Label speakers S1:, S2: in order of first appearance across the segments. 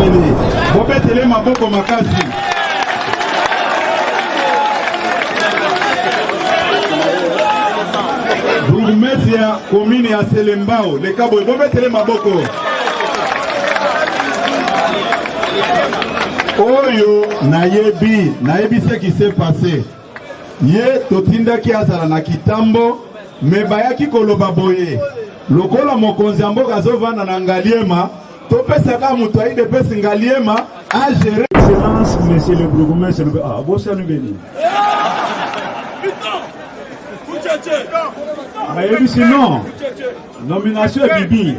S1: Anseli. Bobetele maboko makasi. Bourgmestre ya commune ya Selembao, le Cabo, bobetele maboko. Oyo nayebi ce qui s'est passé. Ye totinda ki azala na kitambo, me bayaki koloba boye. Lokola mokonzi mboka azovanda na Ngaliema, topesaka mutu aide pesi Ngaliema a gérer.
S2: Excellence, monsieur le bourgmestre, bossa nous béni. Mais sinon, nomination est Bibi.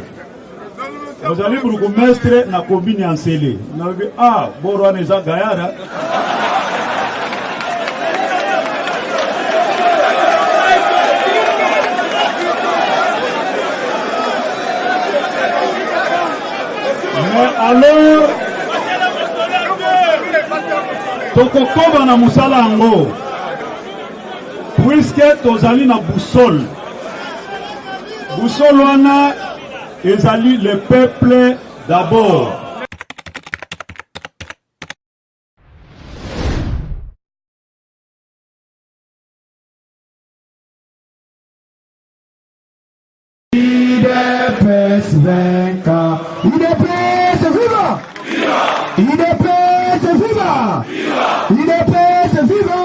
S2: Vous allez bourgmestre na combine en scellé. Borwa neza Gayara. Alors, tokokoba na musala yango puisque tozali na boussole wana ezali le peuple d'abord.
S3: IDPS vainqueur. IDPS viva! IDPS viva! IDPS viva!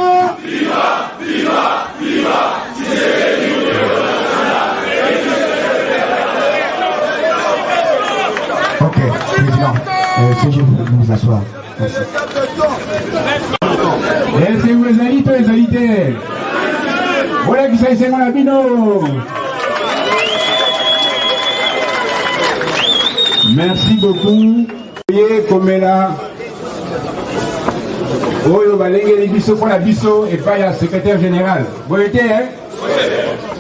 S3: Ok, président, si je peux vous asseoir. Merci.
S4: Est-ce vous les alité? Voilà qui s'est mon abino. Merci beaucoup. Comme là, Oyo balengeli biso pour la biso et pas ya secrétaire général. Vous êtes hein?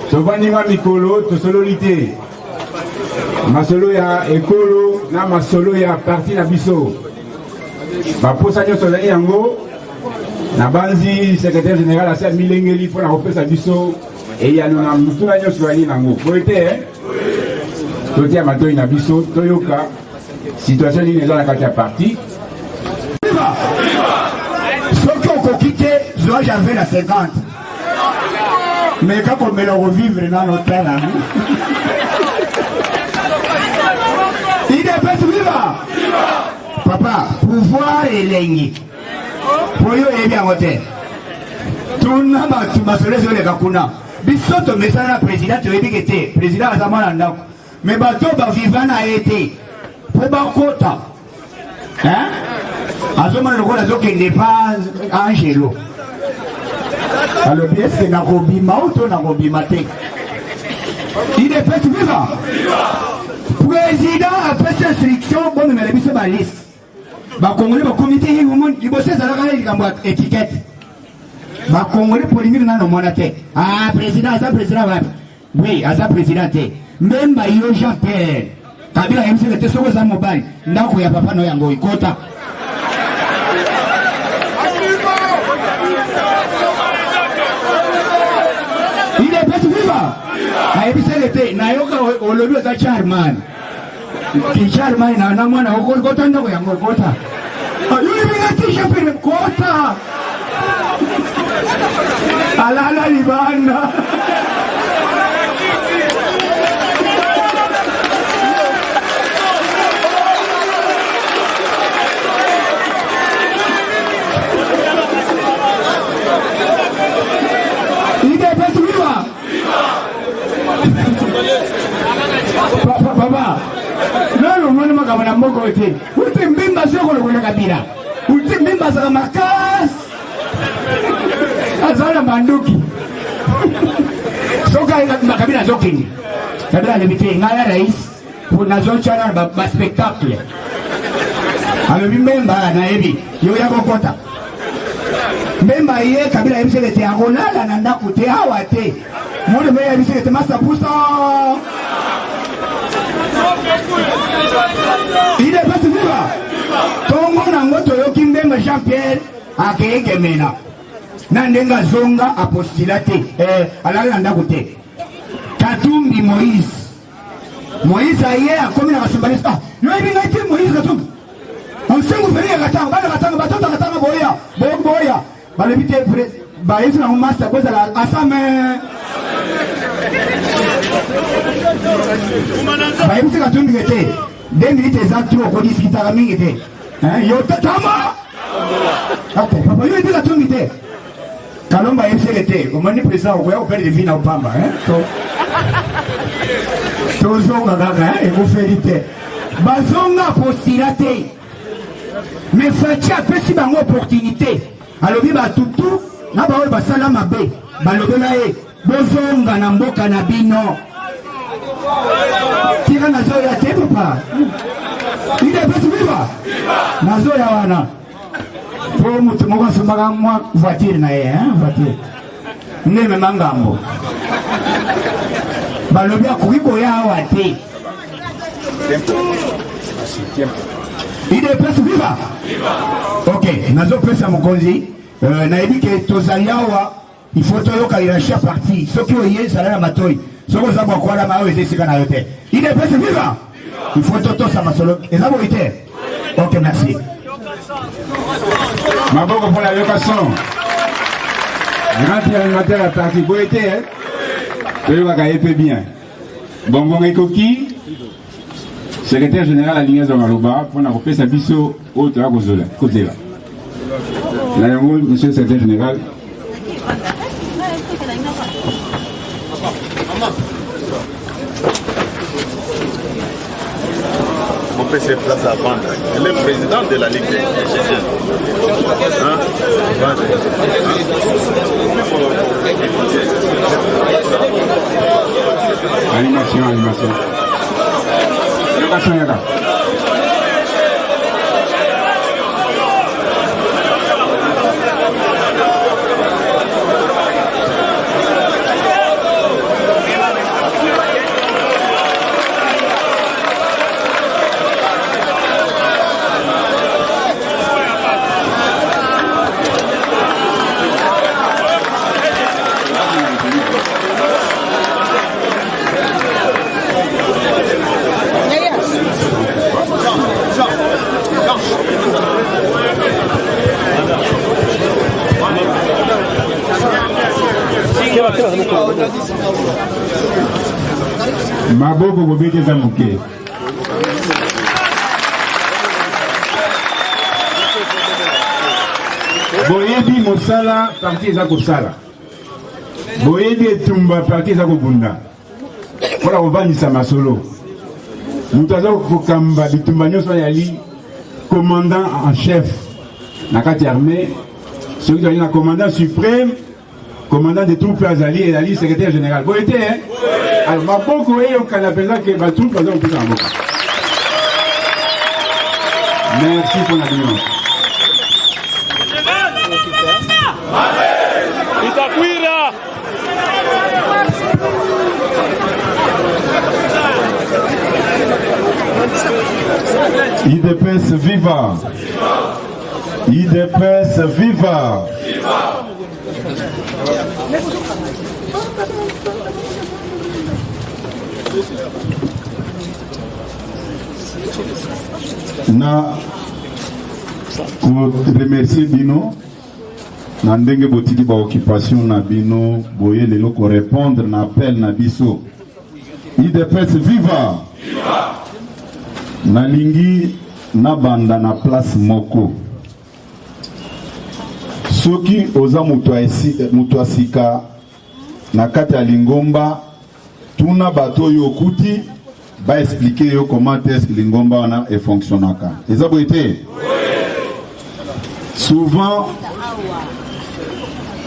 S4: Tovanima mikolo to sololité. Masolo ya ekolo na masolo ya parti na biso. Ba posa nyo solali yango na banzi secrétaire général asa milengeli pour la repesa biso et ya na mutuna nyo solali nango. Vous êtes hein? Totia matoi na biso toyoka situation ni neza na kati ya parti.
S3: Viva! Ceux qui ont quitté, j'avais la 50. Mais quand on me le revivre dans notre terre, il est viva! Papa, pouvoir et l'engi. Pour eux, il est bien voté. Tout le monde m'a solé sur les Kakuna. Bissoto, mais ça, le président, tu as dit que tu président à Zaman. Mais bateau, vivant a été. Pour Bakota. Hein? Azoma le rôle qui n'est pas Angelo. Alors, bien, c'est Narobi Mauto, Narobi Maté. Il est fait vivant. Président a fait instruction, bon, mais il a liste. Bah, Congolais, le comité, il bossait à la étiquette. Bah, Congolais, pour lui, non, mon athée. Ah, président, ça, président, oui, à ça, président, même Bayo Jean-Pierre. Kabila MC le teso za mobile ndako ya papa no yango ikota. Il est best viva. Aibise lete na yoka olobi za chairman. Ki chairman na mwana okota ndako yango ikota. Yule bingati chairman kota. Ala libana. Papa, non, non, non, non, non, côté. Où tu m'as dit que le Kabila? Où tu m'as dit que ma casse? Azala Manduki. Soka ma Kabila Zoking. Kabila limité, Naya Raïs, pour Nazon Channel, ma spectacle. Alors, même Naebi, Yoya Bokota. Même hier, Kabila MC était à Rola, la Nanda Koute, Awate. Moi, le meilleur MC était Massa Poussa. Il est pas vivant. Tongo Nangoto Yokim Jean-Pierre a Kegemena. Nandenga Zonga a postulaté. Alalanda Koute. Katumbi Moïse. Moïse a hier commis la Rassemblée. Ah, il a été Moïse Katumbi. Ah, katanga boya balobi te bayesi nango master kozala asame bayebisi katungike te 2 minutes eza tro okodisikisaka mingi te yo tama papa yo ete katungi te kalomba yebiseke te omoni président okoya koperde vi na opamba tozonga kaka ekofeli te bazonga postila te mais Fachi apesi bango opportunité alobi batutu na baoyo basala mabe balobela ye bozonga na mboka na bino tika nazoya te papa ide pesi viva nazoya wana po mutu moko asombaka mwa voiture na ye voiture nde mema ngambo balobi akoki koya awa te ide pesi viva ok nazopesa mokonzi nayebi ke tozali awa il faut toyoka hiérarchie parti soki oye ezala na matoi soki oza bwakwala ma oyo eza esika na yo te ide pesi viva il faut totosa masolo eza boyi te ok merci
S4: maboko pour la location grand animateur à parti boyi te toyokaka ye mpe bien bonbon ekoki secrétaire général alingi azwa maloba mpona kopesa biso oyo toya kozela na yango monsieur le secrétaire général
S5: on peut se placer à vendre. Elle est présidente de la Ligue des Chrétiens.
S4: Animation. Location yaka. maboko kobeteza moke boyebi mosala parti eza kosala boyebi etumba parti eza kobunda mpona kovandisa masolo moto aza kokamba bitumba nyonso yali commandant en chef na kati armée soki tozali na commandant suprême commandant des troupes azali ezali secrétaire général boye te alors maboko eyokana mpenza ke batroupe baza kopesa na mboka merci pour la nuance
S6: Itakwira
S1: IDPS viva! IDPS viva! Na remercier bino na ndenge botiki ba occupation na bino boye lelo ko répondre na appel na biso IDPS viva na lingi na banda na place moko soki oza mutu asika na kati ya Lingomba tuna bato yo okuti ba expliquer yo comment est-ce que Lingomba wana e fonctionnaka eza boite souvent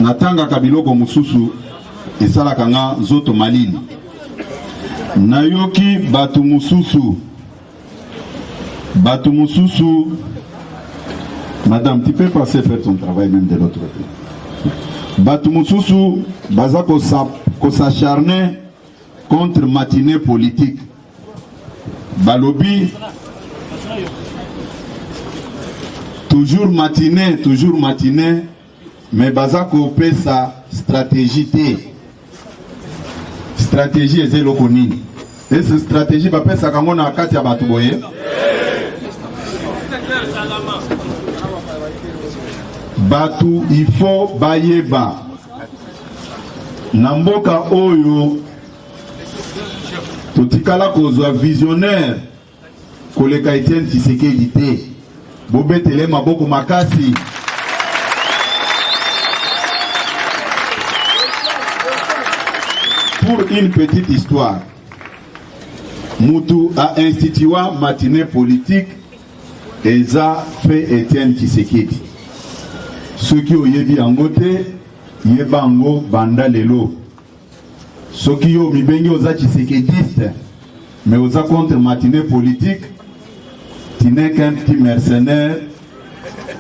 S1: natangaka biloko mosusu esalaka nga nzoto malili nayoki bato mosusu madame tu peux passer faire ton travail même de l'autre côté bato mosusu baza s'acharner contre matinée politique balobi toujours matinée mais baza kopesa stratégie te stratégie ezeloko nini ese stratégie bapesaka ngo na kati ya bato boye Batu il faut bayeba na mboka oyo totikala kozwa visionnaire koleka Etienne Tshisekedi te bobetele maboko makasi. Pour une petite histoire, Moutou a institué matinée politique et a fait Etienne Tshisekedi. Ceux qui ont yebi angote, yebango banda lelo. Ceux qui ont mibengi oza Tshisekediste, mais oza contre matinée politique, tu n'es qu'un petit mercenaire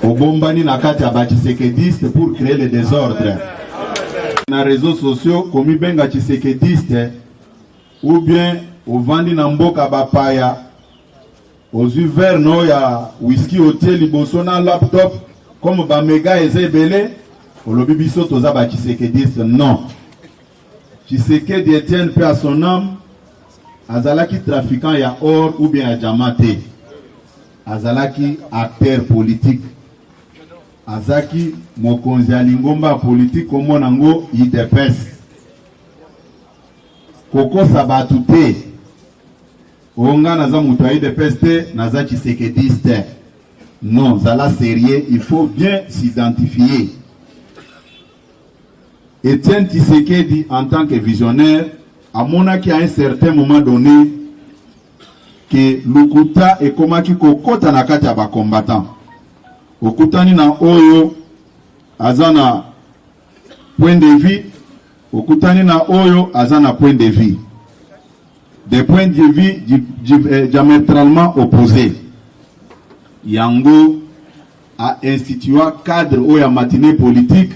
S1: au bombani nakati aba Tshisekediste pour créer le désordre. Na réseaux sociaux comme benga Tshisekediste ou bien au vandi na mboka bapaya aux verre no ya whisky hotel liboso na laptop comme ba mega ezebele olobi biso toza ba Tshisekediste. Non, Tshisekedi Etienne paix à son âme azalaki trafiquant ya or ou bien ya diamante, azalaki acteur politique, azaki mokonzi alingomba politique komo nango IDPS koko sabatu te onga naza mutu IDPS te naza Tshisekediste. Non, zala sérieux, il faut bien s'identifier. Etienne Tshisekedi en tant que visionnaire a monaki à un certain moment donné que Lukuta et komaki kokota na kati ya ba combattant. Okutani na oyo azana point de vue, okutani na oyo azana point de vue. Des points de vue diamétralement opposés. Yango a institué cadre oya matinée politique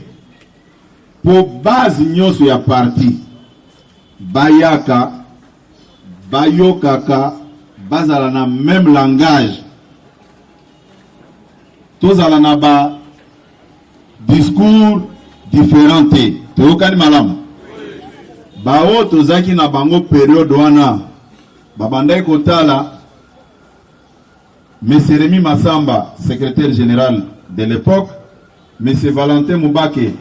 S1: pour base nyonso ya parti. Bayaka, bayokaka, bazala na même langage. Tous à la ba discours différents. Teokani malam. Bao tozaki na bango période wana. Babandai kotala. M. Rémi Massamba, secrétaire général de l'époque. M. Valentin Moubake,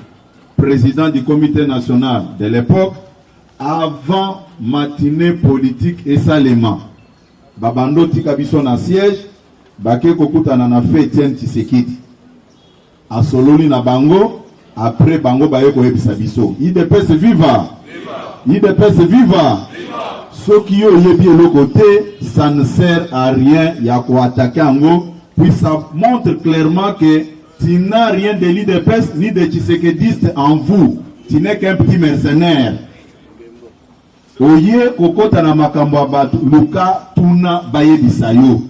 S1: président du comité national de l'époque. Avant matinée politique et salement. Babando tikabiso na siège. Bake kokutana na fait Etienne Tshisekedi a sololi na bango après bango baye ko ebisa biso IDPS viva, IDPS viva. Ce qui yo yebi le côté, ça ne sert à rien ya ko attaquer ango, puis ça montre clairement que tu n'as rien de l'IDPS ni de Tshisekediste en vous, tu n'es qu'un petit mercenaire. Oye kokota na makambo abatu luka tuna baye bisayo.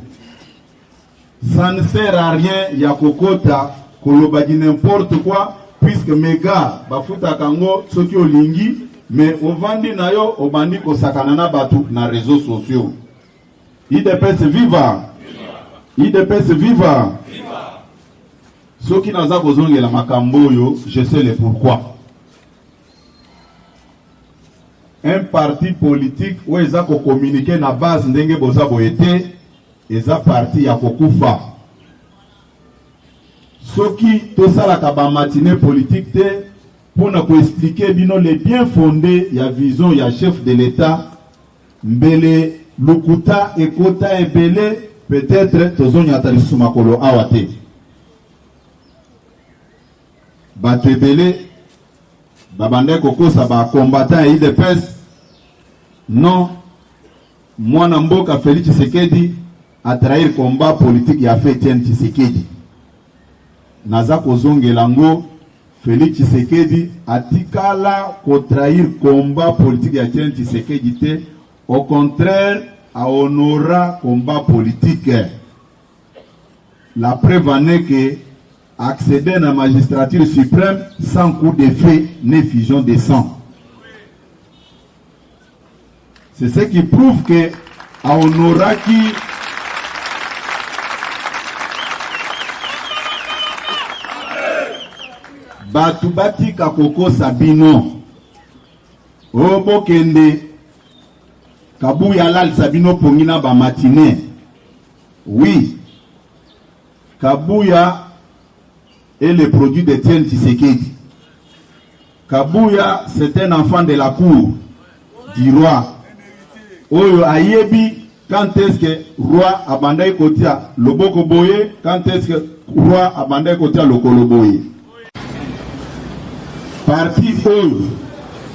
S1: Ça ne sert à rien ya kokota koloba di n'importe quoi puisque mes gars bafuta kango soki olingi mais ovandi na yo obandi kosakana na batu na réseaux sociaux. IDPS viva, IDPS viva. Soki naza kozongela makambo yo, je sais le pourquoi. Un parti politique où ils ont communiqué na base ndenge boza boyete eza parti ya kokufa. Soki tosala kaba matinée politique te pour nous expliquer bino les bien fondés ya vision ya chef de l'État mbele lukuta ekota ebele peut-être tozonya talisu makolo awate. Bato ebele babande kokosa ba combattant et IDPS. Non, moi Mboka Félix Tshisekedi a trahir combat politique ya fait Etienne Tshisekedi. Naza kozongelango Félix Tshisekedi a tikala ko trahir combat politique ya Etienne Tshisekedi te, au contraire a honora combat politique. La preuve en est que accéder à la magistrature suprême sans coup d'effet ni fusion de sang. C'est ce qui prouve que a honoraki batu bati kakoko sabino obo kende kabuya lal sabino pongina ba matinée. Oui, Kabouya est le produit d'Étienne Tshisekedi. Kabouya, c'est un enfant de la cour du roi. Oyo ayebi, quand est-ce que roi abandai kotia loboko boye, quand est-ce que roi abandai kotia lokolo boye. Parti oyo,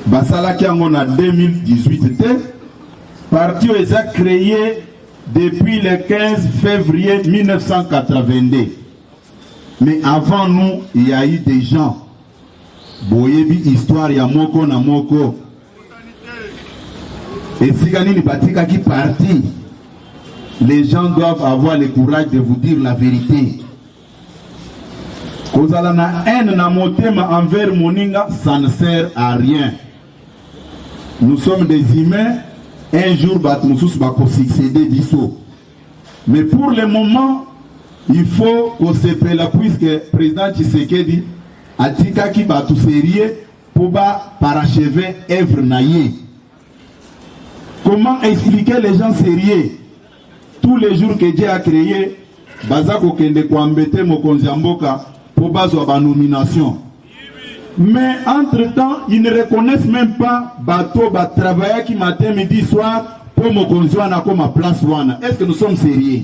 S1: basalaki yango na 2018 te, parti oyo eza créé depuis le 15 février 1982. Mais avant nous, il y a eu des gens. Boyebi histoire ya moko na moko. Et si gani ni batika qui parti, les gens doivent avoir le courage de vous dire la vérité. Kozala na haine na motema envers moninga, ça ne sert à rien. Nous sommes des humains. Un jour, Batmoussous va succéder biso. Mais pour le moment, il faut qu'on se pèle puisque le président Tshisekedi a dit qu'il va tout sérieux pour parachever œuvre naïe. Comment expliquer les gens sérieux? Tous les jours que Dieu a créé, Bazako Kende Kwambete Mokonziamboka pour baser la nomination. Mais entre-temps, ils ne reconnaissent même pas bateau, travailler qui matin, midi, soir pour Mokonziana comme ma place wana. Est-ce que nous sommes sérieux?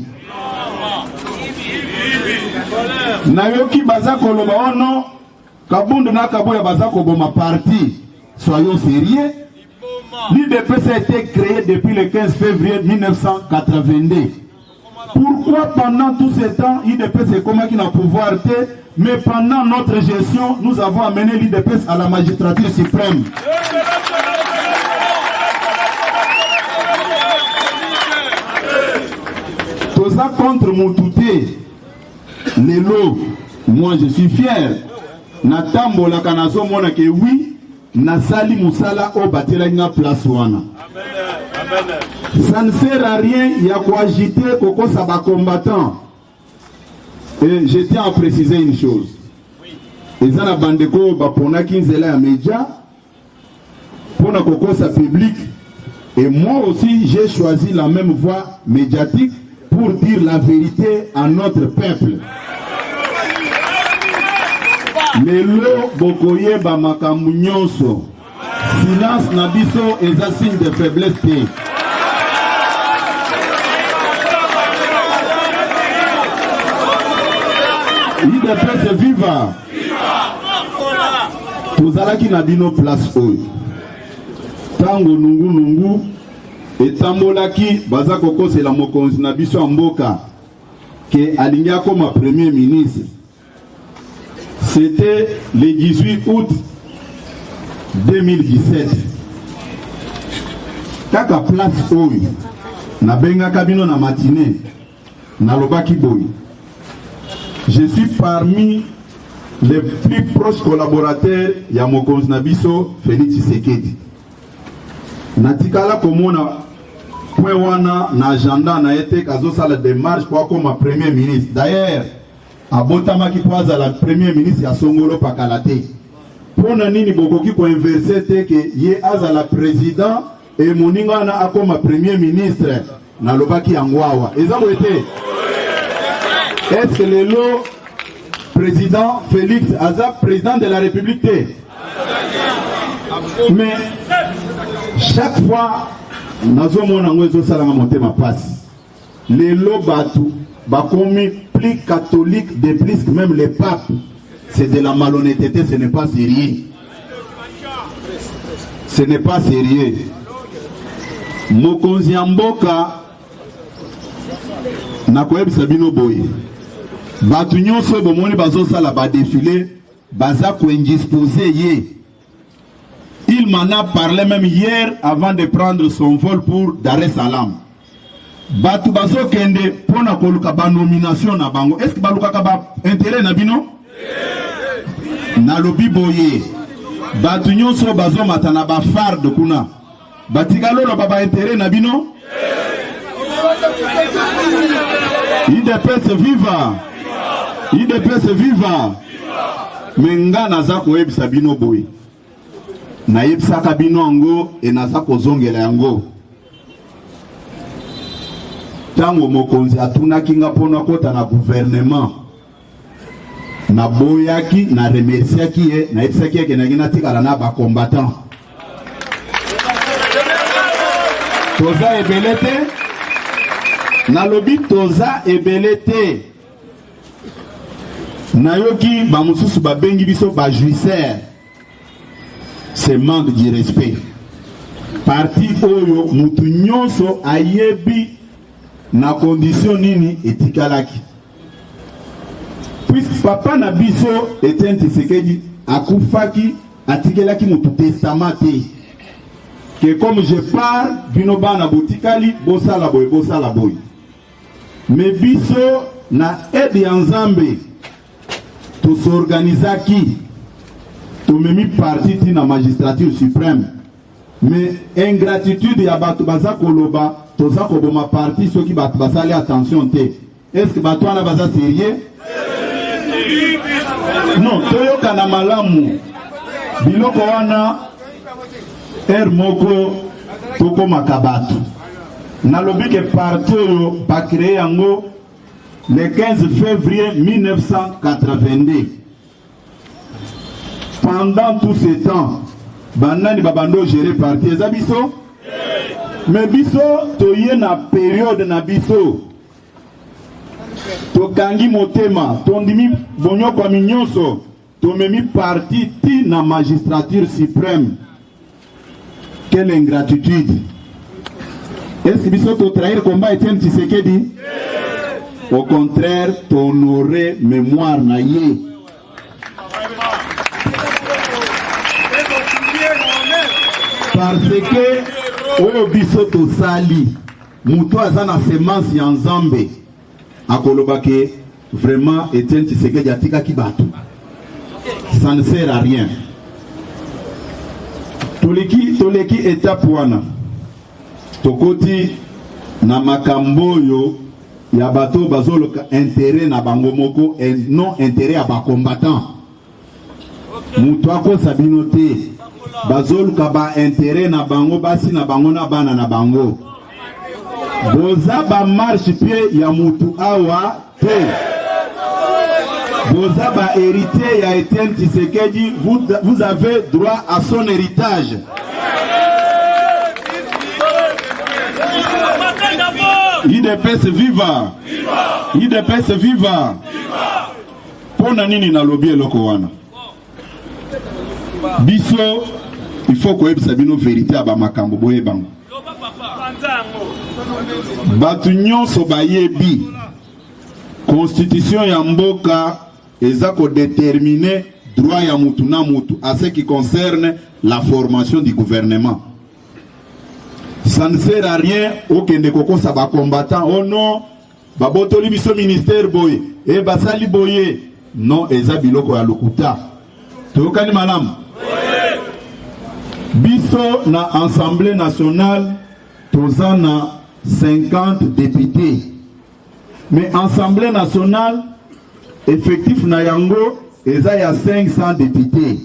S1: Nayoki Bazako Loba non, Kabundu na Kaboya Bazako Boma parti. Soyons sérieux. L'IDPS a été créé depuis le 15 février 1982. Pourquoi pendant tout ce temps, l'IDPS est comme qui n'a pouvoir été, mais pendant notre gestion, nous avons amené l'IDPS à la magistrature suprême. Tout ça contre Moutouté, les lots, moi je suis fier. Natambo la kanazo mona que oui, Nasali Moussala au batela na place wana. Ça ne sert à rien, il y a quoi agiter Koko Saba combattant. Et je tiens à préciser une chose. Et ça la bandeko bapona kinzela ya média pour na Koko sa public. Et moi aussi j'ai choisi la même voie médiatique pour dire la vérité à notre peuple. Lelo bokoye ba makambu nyonso. Silence na biso eza signe de faiblesse te. IDPS viva. Tozalaki na bino place oyo. Tango nungu etambolaki baza kokosela mokonzi na biso mboka ke alingia comme premier ministre. C'était le 18 août 2017. Kaka place oyo na benga kabino na matinée na lobaki boy. Je suis parmi les plus proches collaborateurs ya mokonzi na biso Félix Tshisekedi. Natikala komona point wana na agenda na été kazo sala démarche pour comme premier ministre. D'ailleurs, abotama ki kwaza la premier ministre ya Songolo pakalate. Pona nini bokoki ko inverser te que ye aza la président et moninga na akoma premier ministre na lobaki angwawa. Ezabo été. Est-ce que le lot président Félix Aza, président de la République? Mais chaque fois, nous avons passe. Les lots batou, bakomi plus catholique de plus que même les papes. C'est de la malhonnêteté, ce n'est pas sérieux. Ce n'est pas sérieux. Mokonzi Mboka nakoyebi sabino boye. Batu nyonso bomoni bazosala ba défilé, baza ko indisposé ye. Il m'en a parlé même hier avant de prendre son vol pour Dar es Salaam. Batu bazo kende pona koluka ba nomination na bango. Est-ce que baluka ka ba intérêt na bino? Na lobi boye. Batu nyonso bazo matana ba farde kuna. Batikalo lo ba intérêt na bino? IDPS viva. IDPS viva. Menga naza koyebisa bino boye. Nayebisaka bino ango e naza kozongela yango. Tango mokonzi atunaki nga pona kota na gouvernement na boyaki na remerciaki ye na etisaki ke na tikala na ba combattant toza ebelete na lobi toza ebelete na yoki ba mususu ba bengi biso ba jouisseur c'est manque de respect parti oyo mutu nyonso ayebi na condition nini etikalaki puisque papa na biso Etienne Tshisekedi akufaki atikelaki mutu testament que comme je pars binoba na botikali bosala boy mais biso na aide ya Nzambe to s'organisaki to memi parti na magistrature suprême mais ingratitude ya bato baza koloba toza koboma parti soki bato basali attention te est-ce que bato wana baza sérieux non toyoka na malamu biloko wana moko tokomaka bato nalobi ke parti oyo bakréé yango le 15 février 1982 pendant tout ce temps banani babando gérer parti eza biso mais biso toye na période na biso tokangi motema tondimi bonyoko minyonso tomemi parti ti na magistrature suprême. Quelle ingratitude! Est-ce que biso to trahir combat Etienne Tshisekedi? Au contraire, t'honorer mémoire na ye. Parce que oyo biso to sali muto aza na semence ya Nzambe akoloba ke vraiment Etienne Tshisekedi atika ki bato. Ça ne sert à rien. Toleki étape wana tokoti na makamboyo ya bato bazoloka intérêt na bango moko et non intérêt à ba combattant. Mutu ako sabino te bazoluka ba intérêt na bango basi na bango na bana na bango. Boza ba marche pied ya mutu awa te. Boza ba héritier ya Etienne Tshisekedi, vous avez droit à son héritage. IDPS viva! IDPS viva! Pona nini na lobby eloko wana? Biso, il faut qu'on ait sabino vérité à bamakambo boye bango. Batu nyonso bayebi constitution ya mboka ezako déterminer droit ya mutu na mutu à ce qui concerne la formation du gouvernement. Ça ne sert à rien au kende koko sa ba combattant oh non babotoli biso ministère boye e basali boye non eza biloko ya lokuta tokani malam biso na Assemblée nationale tozana 50 députés mais Assemblée nationale effectif na yango eza ya 500 députés.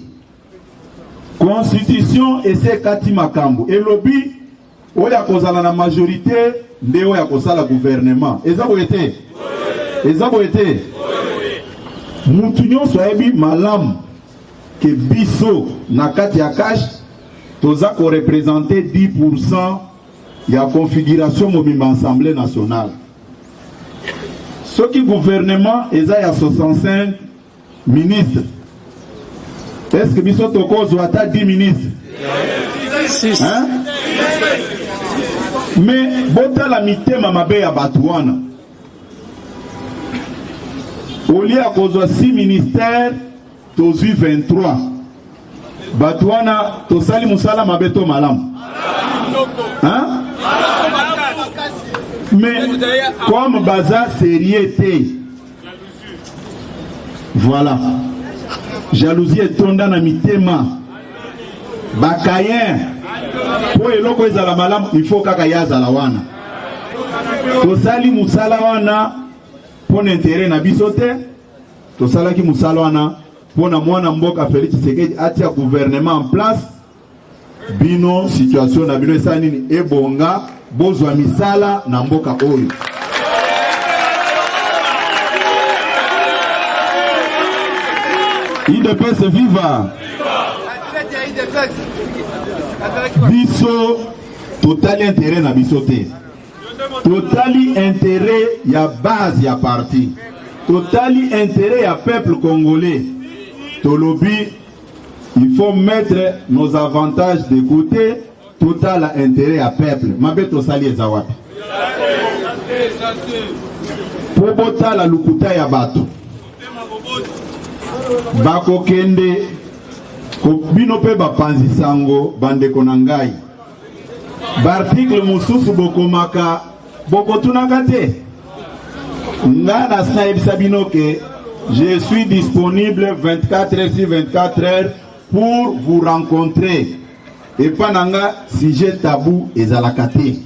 S1: Constitution ese kati makambo elobi oya kozala na majorité nde oya kozala gouvernement eza boyete eza boyete mutu nyonso ayebi malamu ke biso na kati ya cash toza ko représenter 10% ya configuration mobimba Assemblée nationale. Ce qui gouvernement eza ya 65 ministres. Est-ce que biso toko zoata 10 ministres? 6. Hein? Mais bota la mitema mabe ya batuana. Au lieu à cause 6 ministères, tozu 23. Batuana tosali musala mabeto malam. Hein? Mais comme Baza sérieux, voilà. Jalousie est tonda na mitema. Bakayen. Pour eloko ezala malam, il faut kaka yazala wana. Tosali musala wana pour intérêt na bisote. Tosala ki musala wana pour na mwana mboka Félix Tshisekedi atia gouvernement en place. Bino situation na bino esa nini ebonga bozwa misala na mboka oyo. IDPS viva. Biso totali intérêt na biso te. Totali intérêt ya base ya parti. Totali intérêt ya peuple congolais. Tolobi, il faut mettre nos avantages de côté. Total intérêt à peuple. Mabeto sali ezawapi. Pobota la lukuta ya bato. Bako kende bino pe bapanzi sango bande konangai. Barticle mususu bokomaka bokotunaka te. Ngana snaib sabino ke je suis disponible 24 heures sur 24 heures pour vous rencontrer. Et pananga sujet tabou ezalakate.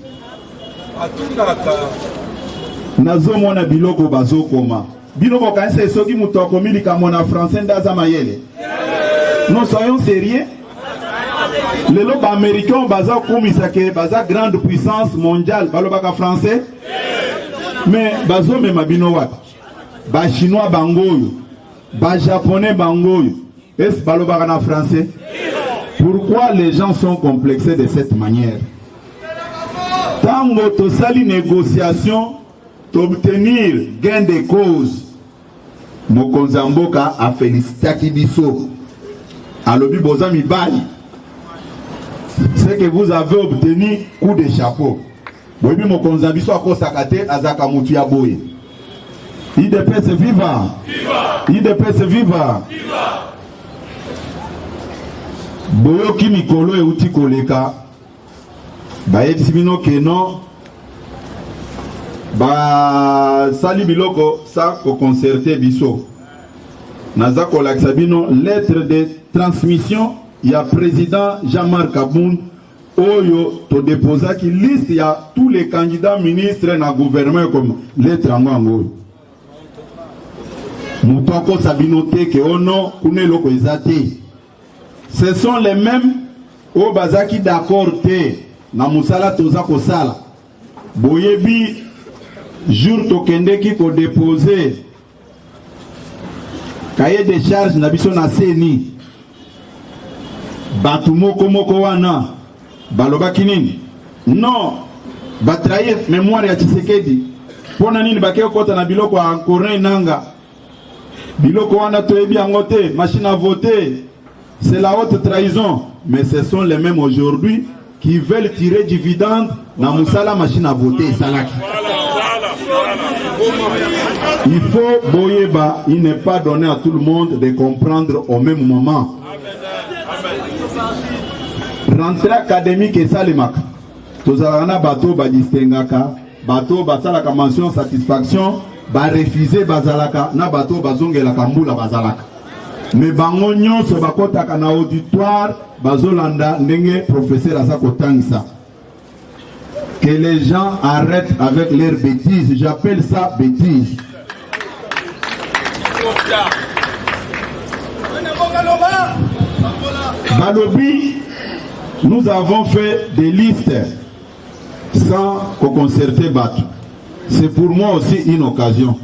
S1: Nazomona biloko bazokoma. Biloko kanse soki mutoko milika mona français ndaza mayele. Non soyons sérieux. Les lobes américains baza komisake baza grande puissance mondiale balobaka français. Mais bazo me mabino wat. Ba chinois bangoyo. Ba japonais bangoyo. Est-ce balobaka na français? Pourquoi les gens sont complexés de cette manière? Tango to sali négociation d'obtenir gain de cause. Mokonzamboka a félicité Kibiso. Alobi bozami bali. C'est que vous avez obtenu coup de chapeau. Bobi Mokonzambiso a kosakate azaka mutu ya boye. IDPS viva. IDPS viva. Boyoki mikolo e uti koleka bayebisi bino ke non ba sali biloko sa ko concerter biso naza kolakisa bino lettre de transmission ya président Jean-Marc Kabound oyo to déposaki liste ya tous les candidats ministres na gouvernement comme lettre ango mutoko sabino te ke ono kune loko ezate. Ce sont les mêmes au bazaki d'accord te na musala toza ko sala boyebi jour tokende ki ko déposer cahier de charge na biso na seni batu moko wana balobaki nini non batraye mémoire ya Tshisekedi pona nini bakeo kota na biloko en Corée nanga biloko wana toyebi yango te machine à voter. C'est la haute trahison. Mais ce sont les mêmes aujourd'hui qui veulent tirer dividende dans Moussala machine à voter. Salaki. Il faut boyeba, il n'est pas donné à tout le monde de comprendre au même moment. Rentrée académique et salimak. Tozalana bateau ba distingaka, bateau basalaka mention satisfaction, ba refuser bazalaka, na bateau bazongela kambula bazalaka. Mais bango nyonso bakotaka na auditoire bazolanda ndenge professeur azakotangisa. Que les gens arrêtent avec leurs bêtises. J'appelle ça bêtises. Balobi, nous avons fait des listes sans concerter Batu. C'est pour moi aussi une occasion.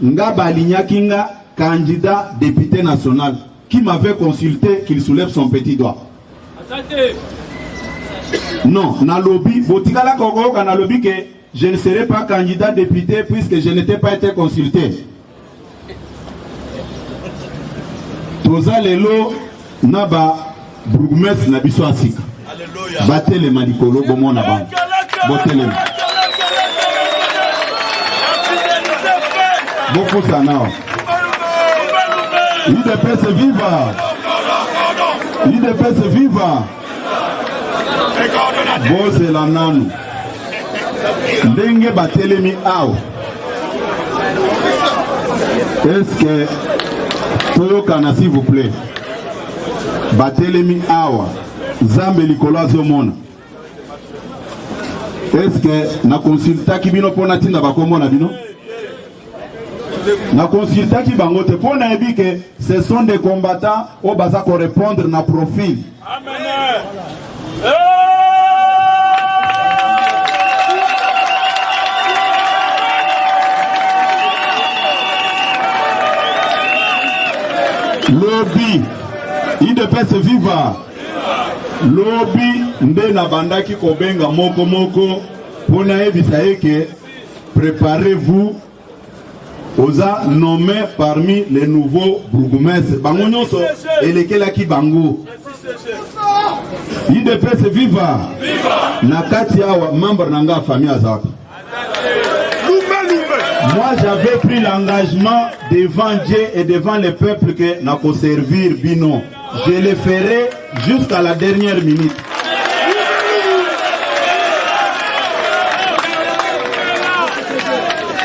S1: Nga Balinya Kinga, candidat député national, qui m'avait consulté qu'il soulève son petit doigt. Non, na lobby, botikala koko kana lobby que je ne serai pas candidat député puisque je n'étais pas été consulté. Toza lelo naba bourgmestre na biso asika. Batele malikolo bomona ba. Botele. Beaucoup ça non. IDPS viva. IDPS viva. Bose la nanu. Ndenge batelemi aw. Est-ce que toyokana s'il vous plaît? Batelemi awa. Zambe likolo azomona. Est-ce que na consultaki bino pona tinda bakomona bino? Na consultaki bango te pona ebi que ce sont des combattants au baza ko répondre na profil. Amen. Lobby IDPS viva. Lobby nde na bandaki kobenga moko moko pona ebisa eke préparez-vous oza nommé parmi les nouveaux bourgmestres. Bango nyonso elekelaki bango. IDPS viva. Na kati awa membre nanga famille azaki. Moi j'avais pris l'engagement devant Dieu et devant le peuple que n'a pas servir Bino. Je le ferai jusqu'à la dernière minute.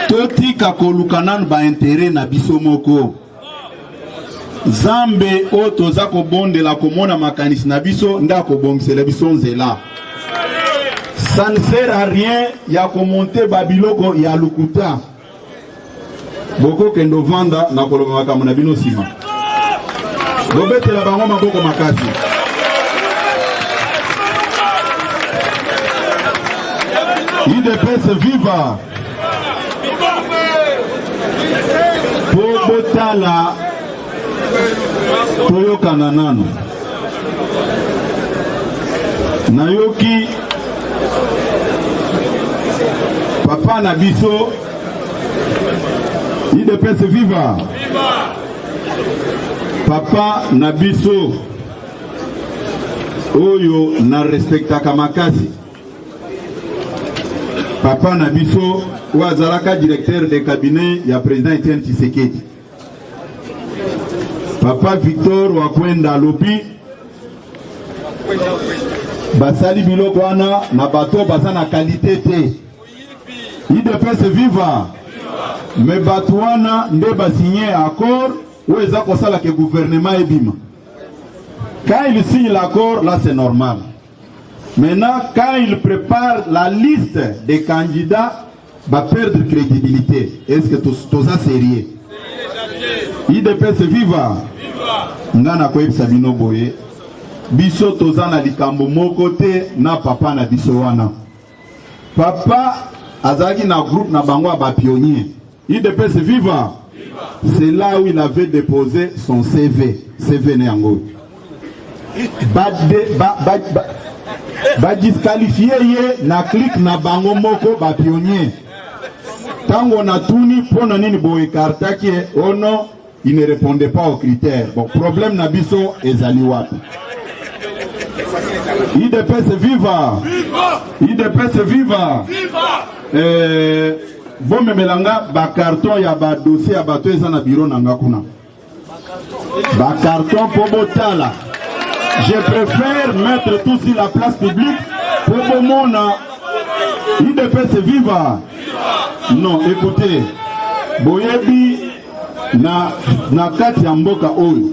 S1: Toti kakolukanan ba intérêt na biso moko. Zambe oto za ko bonde la komona makanisi na biso ndako bongisela biso nzela. Ça ne sert à rien ya komonter babiloko ya lukuta. Boko kendo vanda na koloba makambo na bino sima. Bobete la bango maboko makasi. IDPS viva. Bobotala Toyo Kananano Nayoki Papa Nabiso IDPS viva. Papa Nabiso Oyo na respectaka makasi. Papa Nabiso Ouazalaka directeur de cabinet ya président Etienne Tshisekedi. Papa Victor Wakwenda Lopi Basali biloko wana na bato basa na qualité te. IDPS viva. Mais bato wana nde ba signé accord ou eza kosala ke gouvernement ebima. Quand il signe l'accord, là c'est normal. Maintenant, quand il prépare la liste des candidats, va perdre crédibilité. Est-ce que tout ça sérieux? IDPS viva. Ngana koyeb sabino boye. Biso tozana likambo moko te na papa na biso wana. Papa azaki na groupe na bango ba pionnier. IDPS viva. C'est là où il avait déposé son CV. CV Neango. Ba disqualifié na clique na bango moko ba pionnier. Tango na tuni pona nini boye kartaki oh non, il ne répondait pas aux critères. Bon, problème na biso ezali wapi. IDPS viva. IDPS viva. Bon memelanga ba carton ya ba dossier ya bato eza na bureau nanga kuna. Ba carton po botala. Je préfère mettre tout sur la place publique pour que mon IDPS viva. Non, écoutez, Boyebi na kati ya mboka oyo.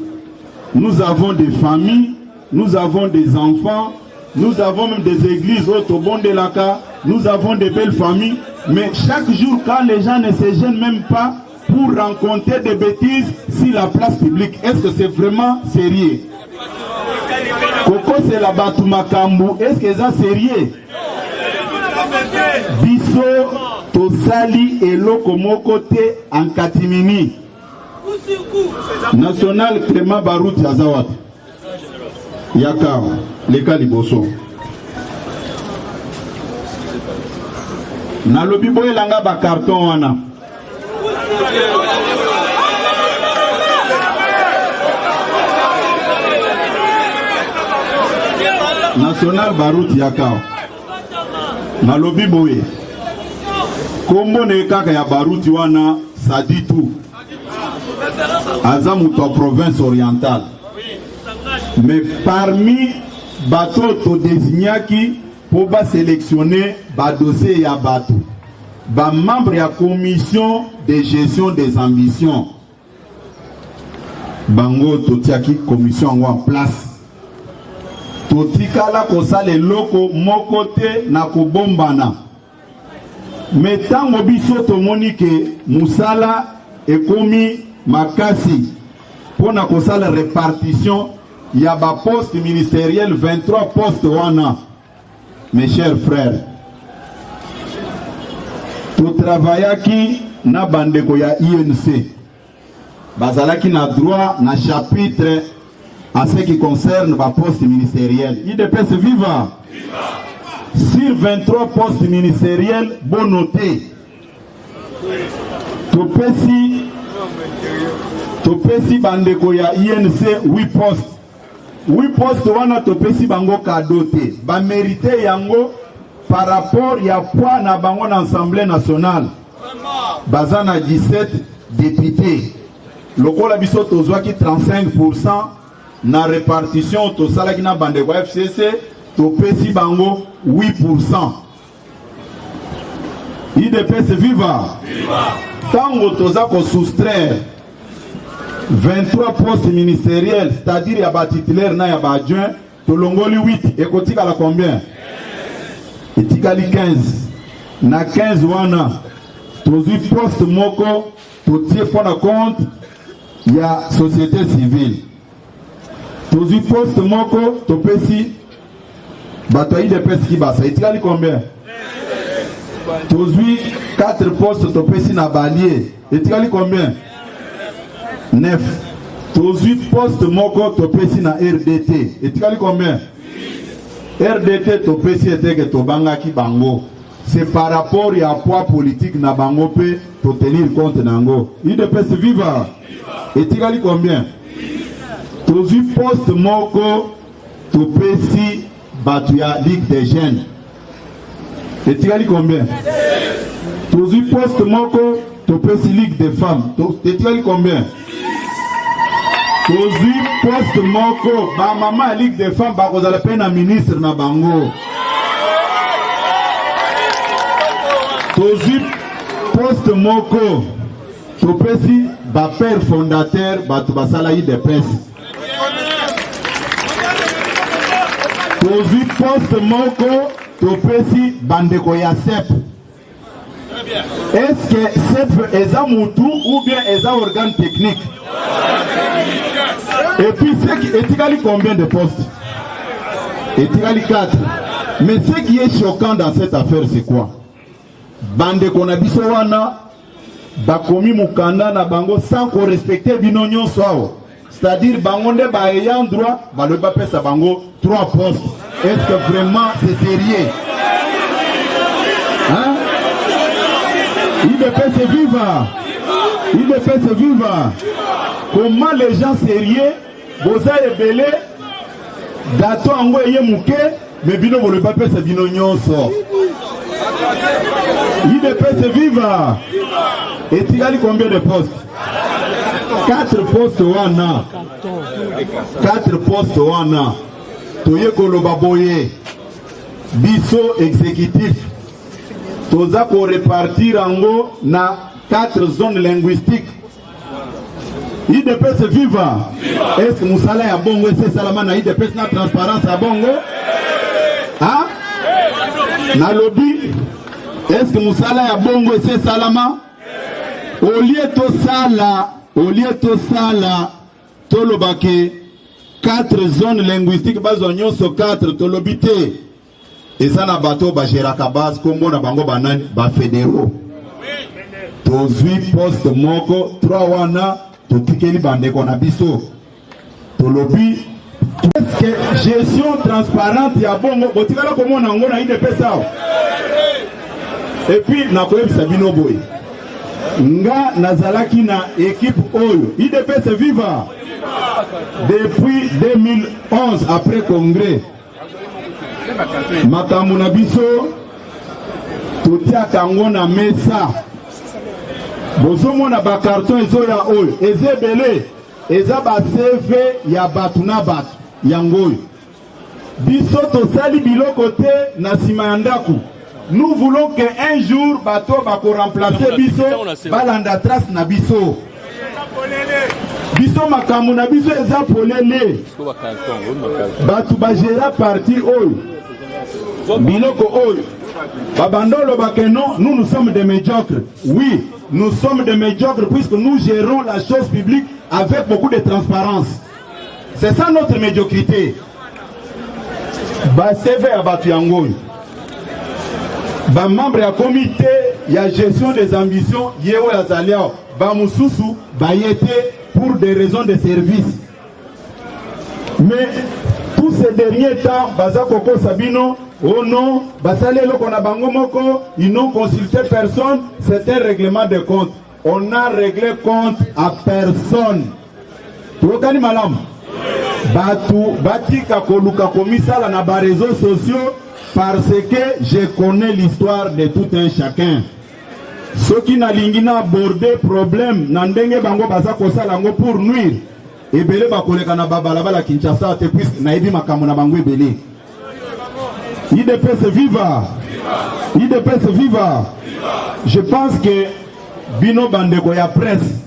S1: Nous avons des familles, nous avons des enfants, nous avons même des églises au bon de la cas, nous avons des belles familles, mais chaque jour quand les gens ne se gênent même pas pour rencontrer des bêtises sur la place publique, est-ce que c'est vraiment sérieux? Koko c'est la batu makambu, est-ce que c'est sérieux? Biso tosali eloko moko te en katimini. National Clément Barouti Azawat. Yaka leka liboso. Na lobi boye langa ba carton wana. National Barouti Yaka. Na lobi boye. Kombo ne kaka ya Barouti wana ça dit tout. Azamuto province orientale. Mais parmi bateau to désignaki pour ba sélectionner ba dossier ya bateau. Ba membre ya commission de gestion des ambitions. Bango totiaki commission en place. Totikala kosale loko mokote na kobombana. Mais tango biso tomoni ke musala ekomi makasi pona kosala répartition ya ba poste ministériel 23 postes wana. Mes chers frères, to travaillaki na bandeko ya INC bazalaki na droit na chapitre en ce qui concerne ba poste ministériel. IDPS viva. Sur 23 postes ministériels bon noté. Topesi bandeko ya INC 8 postes. 8 postes wana topesi bango kadote. Ba mérité yango par rapport ya poids na bango na Assemblée nationale. Bazana 17 députés. Lokola biso tozwaki 35% na répartition tosalaki na bandeko FCC topesi bango 8%. IDPS viva. Tango toza ko soustraire 23 postes ministériels, c'est-à-dire ya ba titulaire na ya ba adjoint, tolongoli 8 ekotika la combien? Etikali 15. Na 15 wana tozi poste moko totie pona compte ya société civile. Tozi poste moko topesi bato IDPS ki basa etikali combien? Tozi 4 postes topesi na balier etikali combien? 9. Tozi poste moko topesi na RDT etikali combien? RDT topesi eteke tobangaki bango. C'est par rapport à poids politique na bango pe to tenir compte nango. IDPS viva. Etikali combien? Tozi poste moko topesi batu ya Ligue des jeunes. Etikali combien? Tozi poste moko topesi Ligue des femmes. Etikali combien? Tozi poste moko ba mama Ligue des femmes ba kozala pe na ministre na bango. Tozi poste moko topesi ba père fondateur batu basala IDPS. Tozi poste moko topesi bandeko ya CEP. Est-ce que CEP est un moutou ou bien est un organe technique? Et puis c'est qui est combien de postes? Etikali 4. Mais ce qui est choquant dans cette affaire c'est quoi? Bande konabiso wana bakomi mukanda na bango sans qu'on respecte binonyo swao. C'est-à-dire bango nde ba ayant droit ba le ba pesa bango 3 postes. Est-ce que vraiment c'est sérieux? Hein? IDPS viva. IDPS viva. Comment les gens sérieux boza ebele dato ango eye muke mais bino bo le ba pesa binonyo so. IDPS viva. Etikali combien de postes? 4 postes wana. 4 postes wana. Toye koloba boye. Biso exécutif. Toza ko répartir ango na 4 zones linguistiques. IDPS viva. Est-ce que Moussala ya bongo c'est salama na IDPS na transparence ya bongo? Hein? Na lobby. Est-ce que Moussala ya bongo c'est salama? Au lieu to sala tolobake 4 zones linguistiques bazonyo so 4 tolobité. Et ça na bateau ba geraka base kombo na bango banani ba fédéraux. To 8 postes moko 3 wana to tikeli bandeko na biso. To lobby est-ce que gestion transparente ya bongo botikala komo na ngo na IDPS sao? Et puis na koyebisa bino boy. Nga nazalaki na équipe oyo IDPS viva depuis 2011 après congrès. Makambo na biso totiaka ngo na mesa. Bozomona ba carton ezoya oyo ezebele eza ba CV ya batu na batu yango. Biso tosali biloko te na sima ya ndaku. Nous voulons qu'un jour bateau va remplacer biso balanda trace na biso. Biso makambo na biso eza polele. Batu ba gera parti oyo. Biloko oyo. Babandolo bakeno, nous sommes des médiocres. Oui, nous sommes des médiocres puisque nous gérons la chose publique avec beaucoup de transparence. C'est ça notre médiocrité. Ba CV à batu yango. Ba membre ya comité ya gestion des ambitions yewe azaliao ba mususu ba yete pour des raisons de service. Mais tous ces derniers temps, Baza Koko Sabino, oh non, Basalelo Konabango Moko, ils n'ont consulté personne, c'est un règlement de compte. On n'a réglé compte à personne. Tukani malam. Batu, Batika Koluka Komisala na ba réseaux sociaux parce que je connais l'histoire de tout un chacun. Ceux qui n'a lingina abordé problème, n'andenge bango baza kosalango pour nuire. Ebele bakoleka na babalabala Kinshasa te puisque na ebi makambo na bango ebele. IDPS viva. IDPS viva. Je pense que bino bandeko ya presse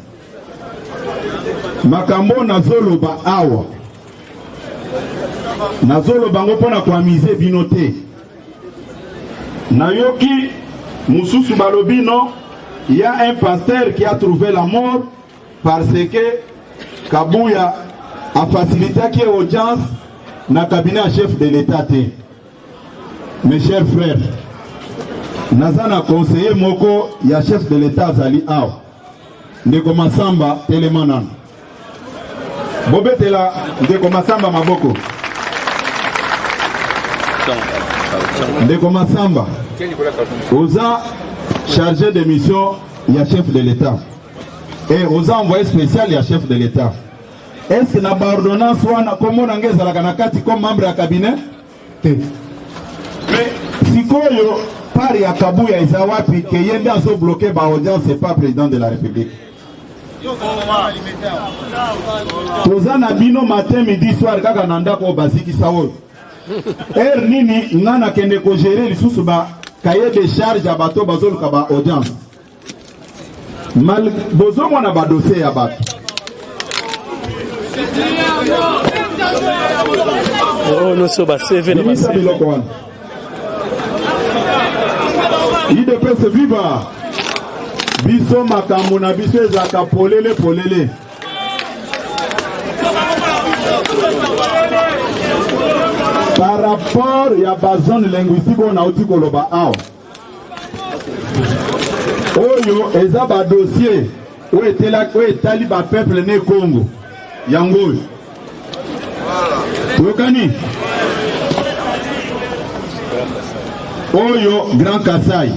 S1: makambo nazoloba awa nazoloba ngo pona koamize bino te nayoki mususu balobino. Il y a un pasteur qui a trouvé la mort parce que Kabouya a facilité qui audience na cabinet chef de l'État. Mes chers frères, Nazana conseiller moko ya chef de l'État Zali Aw Ndeko Masamba Telemanan Bobetela Ndeko Masamba Maboko Ndeko Masamba Oza chargé de mission, il y a chef de l'État. Et aux envoyés spéciaux, il y a chef de l'État. Est-ce que la ordonnance soit comme on a comme membre du cabinet? Mais si Koyo par ya Kabouya Izawapi, que Yenda a bloqué par audience, c'est pas président de la République. Tozana bino matin, midi, soir, kaka nanda ko basiki sawo. Nini, nana kende ko gérer les sous-ba. Cahier de charge à bateau bazol kaba audience. Mal bozo mona ba dossier ya bato.
S6: Oh no so ba CV na ba CV.
S1: IDPS viva. Biso makambo na biso ezaka polele polele. Par rapport à la zone linguistique, on a aussi koloba aw. Oyo ezaba dossier où était là où est ba peuple né Congo. Yango. Tokani. Oyo Grand Kassai.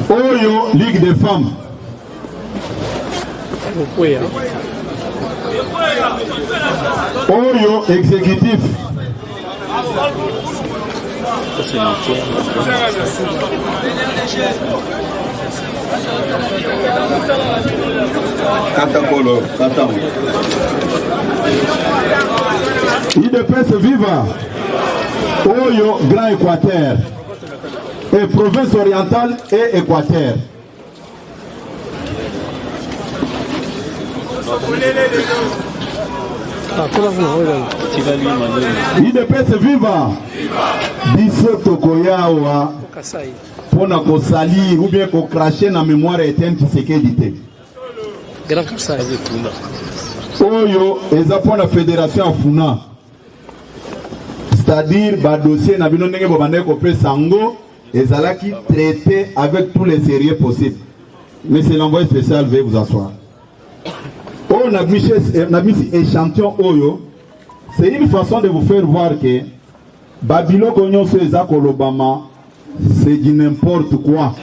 S1: Oyo Ligue des femmes. Oyo exécutif.
S5: Katakolo, Katam.
S1: IDPS viva. Oyo Grand Équateur. Et province orientale et Équateur. IDPS viva. Biso tokoyawa pona ko salir ou bien ko cracher na mémoire Etienne Tshisekedi te.
S6: Grand Kasai.
S1: Oyo eza pona fédération afuna. C'est-à-dire ba dossier na bino ndenge bobande ko pe sango ezalaki traité avec tous les sérieux possibles. Monsieur l'envoyé spécial, veuillez vous asseoir. On a mis échantillon Oyo. C'est une façon de vous faire voir que Babylone Konyo Seza Kolobama, c'est du n'importe quoi.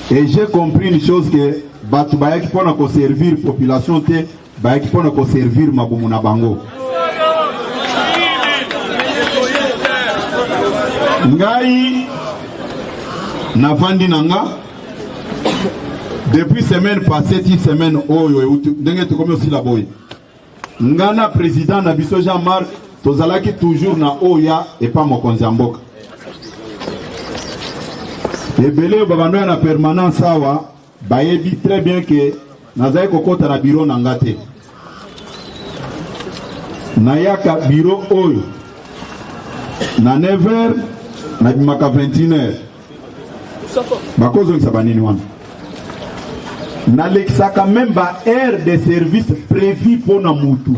S1: Et j'ai compris une chose que Batubaya qui peut servir la population, Baya qui peut servir Mabumuna Bango. Ngai Navandi Nanga. Depuis semaine passée, 10 semaines, aussi la boy. Ngana président Nabiso Jean-Marc, tozalaki toujours na Oya et pas Mokonzi Mboka. Et belé babano na permanence sawa, bayebi très bien que nazai kokota na bureau nangate. Nayaka bureau Oyo. Na 9h, na dimaka 21h. Bakozo nsabanini wana. N'alexaka même ba aire de service prévu pour na mutu.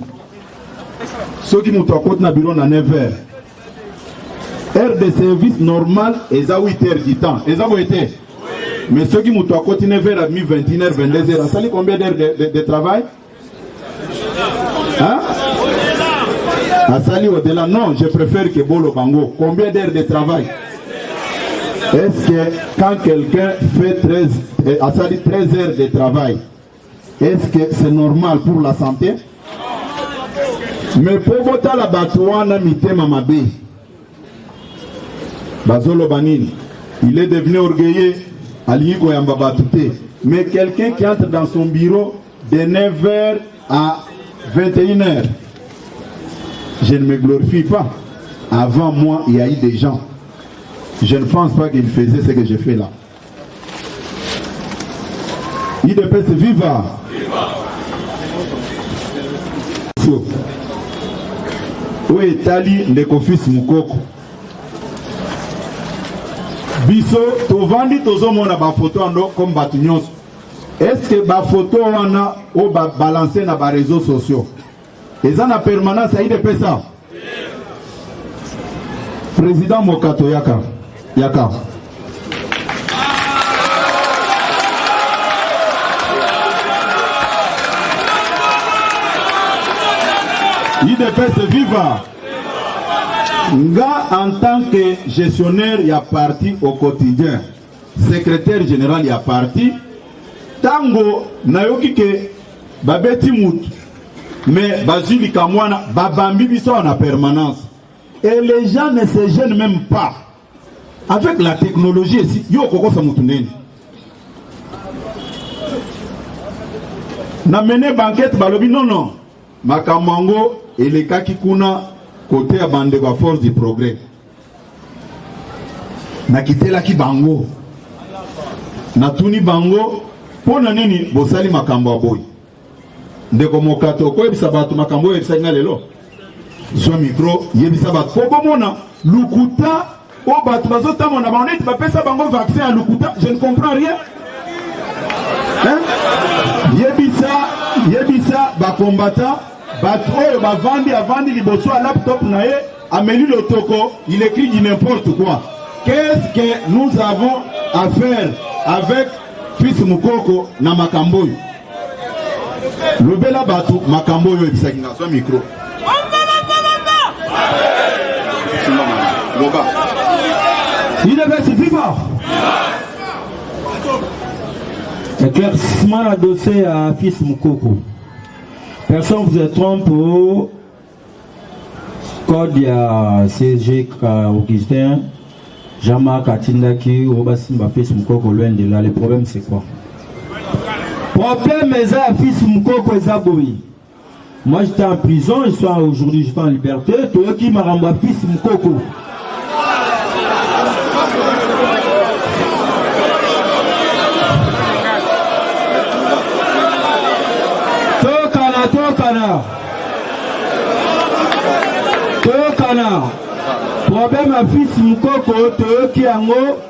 S1: Ceux qui nous côté na bureau na 9h. Aire de service normal et à 8h du temps. Et ça vous été. Mais ceux qui m'ont continué vers la mi-21h, 22h, ça fait combien d'heures de travail? Hein? À Sali au-delà, non, je préfère que Bolo Bango. Combien d'heures de travail? Est-ce que quand quelqu'un fait 13 heures de travail, est-ce que c'est normal pour la santé? Mais pour voter la batouana mitema mabe, Bazolo Banini, il est devenu orgueilleux, Aliko Yamba Batouté. Mais quelqu'un qui entre dans son bureau de 9h à 21h, je ne me glorifie pas. Avant moi, il y a eu des gens. Je ne pense pas qu'ils faisaient ce que je fais là. IDPS viva. Oui, Tali Ndekofis Mukoko. Biso, tovandi tozomona ba photo ando comme batunyos. Est-ce que ba photo wana o ba balancer na ba réseaux sociaux? Et ça na permanence à IDPS. Président Mokato Yaka. IDPS viva. Nga en tant que gestionnaire y a parti au quotidien, secrétaire général y a parti, tango nayoki ke babeti mut, mais bazili kamwana babambi biso en permanence. Et les gens ne se gênent même pas. Avec la technologie ici, yo koko sa mutuneni. Na mené banquette balobi non. Makamango et les kakikuna côté à bande de force du progrès. Na kitela ki bango. Na tuni bango pona nini bosali makambo aboy. Ndeko Mokato ko ebisa batu makambo ebisa nga lelo. Zo micro yebisa batu ko mona lukuta o batu bazota mona ba oneti ba pesa bango vaccin à lukuta, je ne comprends rien. Hein? Yebisa ba combattant Bato ba vandi liboso à laptop nae Amélie Lotoko, il écrit du n'importe quoi. Qu'est-ce que nous avons à faire avec Fils Mukoko na Makamboy? Le bela batou Makamboy et Bisakina, son micro. Il devait se vivre.
S7: Éclaircissement adossé à Fils Mukoko. Personne vous trompe au code de CG Augustin, Jean-Marc Atindaki, Robasimba Fils Mukoko, loin de là. Le problème c'est quoi? Problème est à Fils Mukoko et Zaboui. Moi j'étais en prison, aujourd'hui je suis en liberté. Toi qui m'a rendu Fils Mukoko. Tokana. Problème à Fils Mukoko, qui a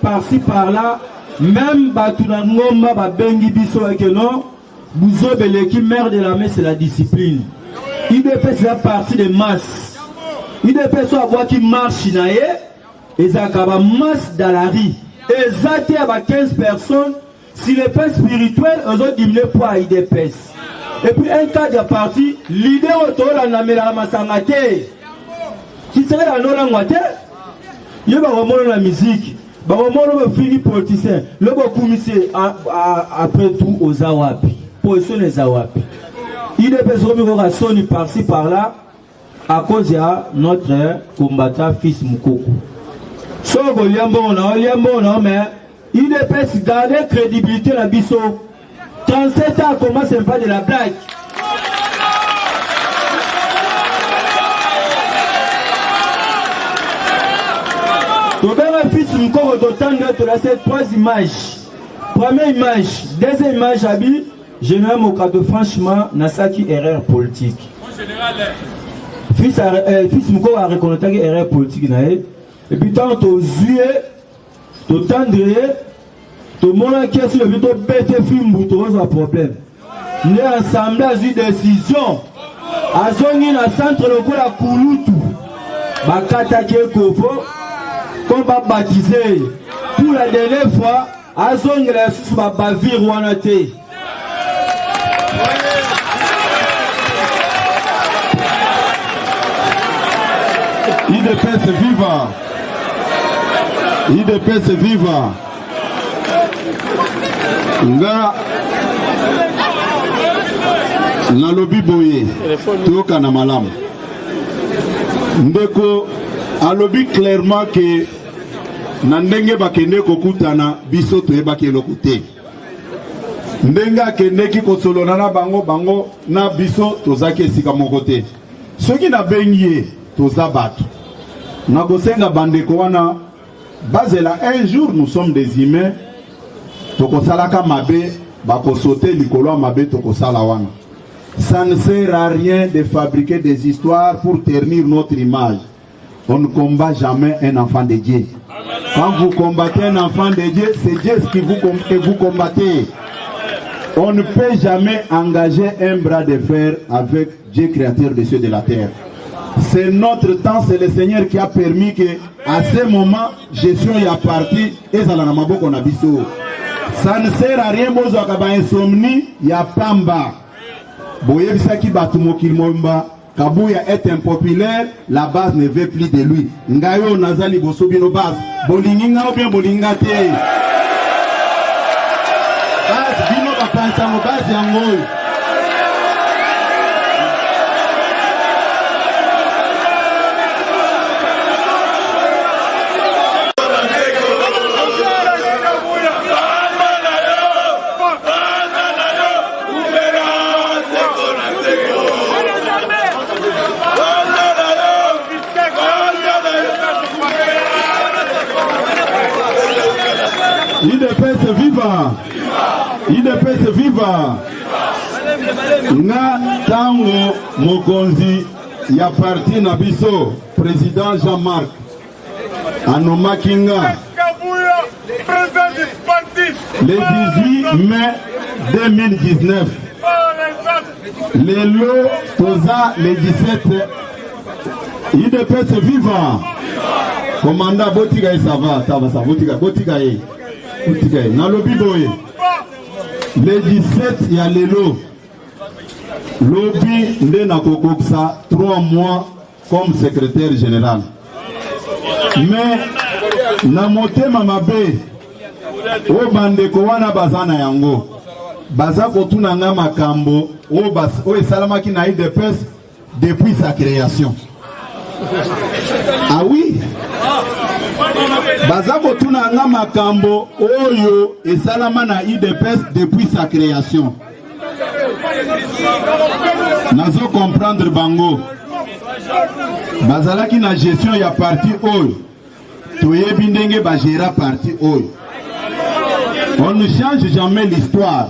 S7: par-ci par-là, même Batunangoma, Babengi Biso et que non, Bouzo Beleki, maire de la main, c'est la discipline. IDP c'est la partie des masses. IDP soit voix qui marche naé, et ça a masse dans la rue. Et ça y a 15 personnes, si les pains spirituels, eux ont diminué pour IDPS. Et puis un cas de parti, l'idée autour de la Masangate, qui serait la Nolanguate, il y a la musique, il y a le fini politicien, le commissaire après tout aux Zawapi, position des Zawapi. Il est besoin de sonner par-ci par-là à cause de notre combattant Fils Mukoko. Sauf que mais il est besoin de garder crédibilité la biso. 37 ans commence pas de la blague. Fils Mukoko d'autant de la cette trois images. Première image, deuxième image, Abi, général Mokato, franchement, Nasaki erreur politique. Fils Mukoko a reconnu une erreur politique. Et puis, tant que tu as tout le monde qui est sur le vidéo bête film pour un problème. Nous ensemble à une décision. À zone na centre le la Kulutu. Bakata qui est comme va baptiser. Pour la dernière fois, azongela lisusu babavire wana te.
S1: IDPS viva! IDPS viva! Nga nalobi boye toyoka na malamu ndeko alobi clairement que na ndenge bakende kokutana biso toyebaki eloko te ndenge akendeki kosolona na bango na biso tozaki esika moko te soki nabengi ye toza bato nakosenga bandeko wana bazela un jour nous sommes des humains tokosalaka mabe bakosote likolo ya mabe tokosala wana. Ça ne sert à rien de fabriquer des histoires pour ternir notre image. On ne combat jamais un enfant de Dieu. Quand vous combattez un enfant de Dieu, c'est Dieu que vous combattez. On ne peut jamais engager un bras de fer avec Dieu créateur des cieux et de la terre. C'est notre temps, c'est le Seigneur qui a permis que à ce moment, gestion y a parti et ça n'a pas qu'on a biso. Ça ne sert à rien, bozo akaba insomnie, y a pamba. Boye bisaki batumokil momba, Kabuya est impopulaire, la base ne veut plus de lui. Ngayo nazali bosobino base, bolinga ou bien bolinga te. Base bino bapansa mo base yango. IDPS viva! IDPS viva! Nga tango mokonzi ya parti na biso président Jean-Marc Anomakinga le 18 mai 2019 lelo toza le 17 IDPS viva! Commandant Botiga ça va Botiga nalobi boye le 17 ya lelo lobi nde nakokokisa 3 mois comme secrétaire général mais na motema mabe o bandeko wana bazana yango baza kotuna nga makambo o esalamaki na IDPS depuis sa création. Ah oui, Bazako tuna nga makambo oyo esalama na IDPS depuis sa création. Nazo comprendre bango. Bazalaki na gestion ya parti oyo. Toyebi ndenge ba gérer parti oyo. On ne change jamais l'histoire.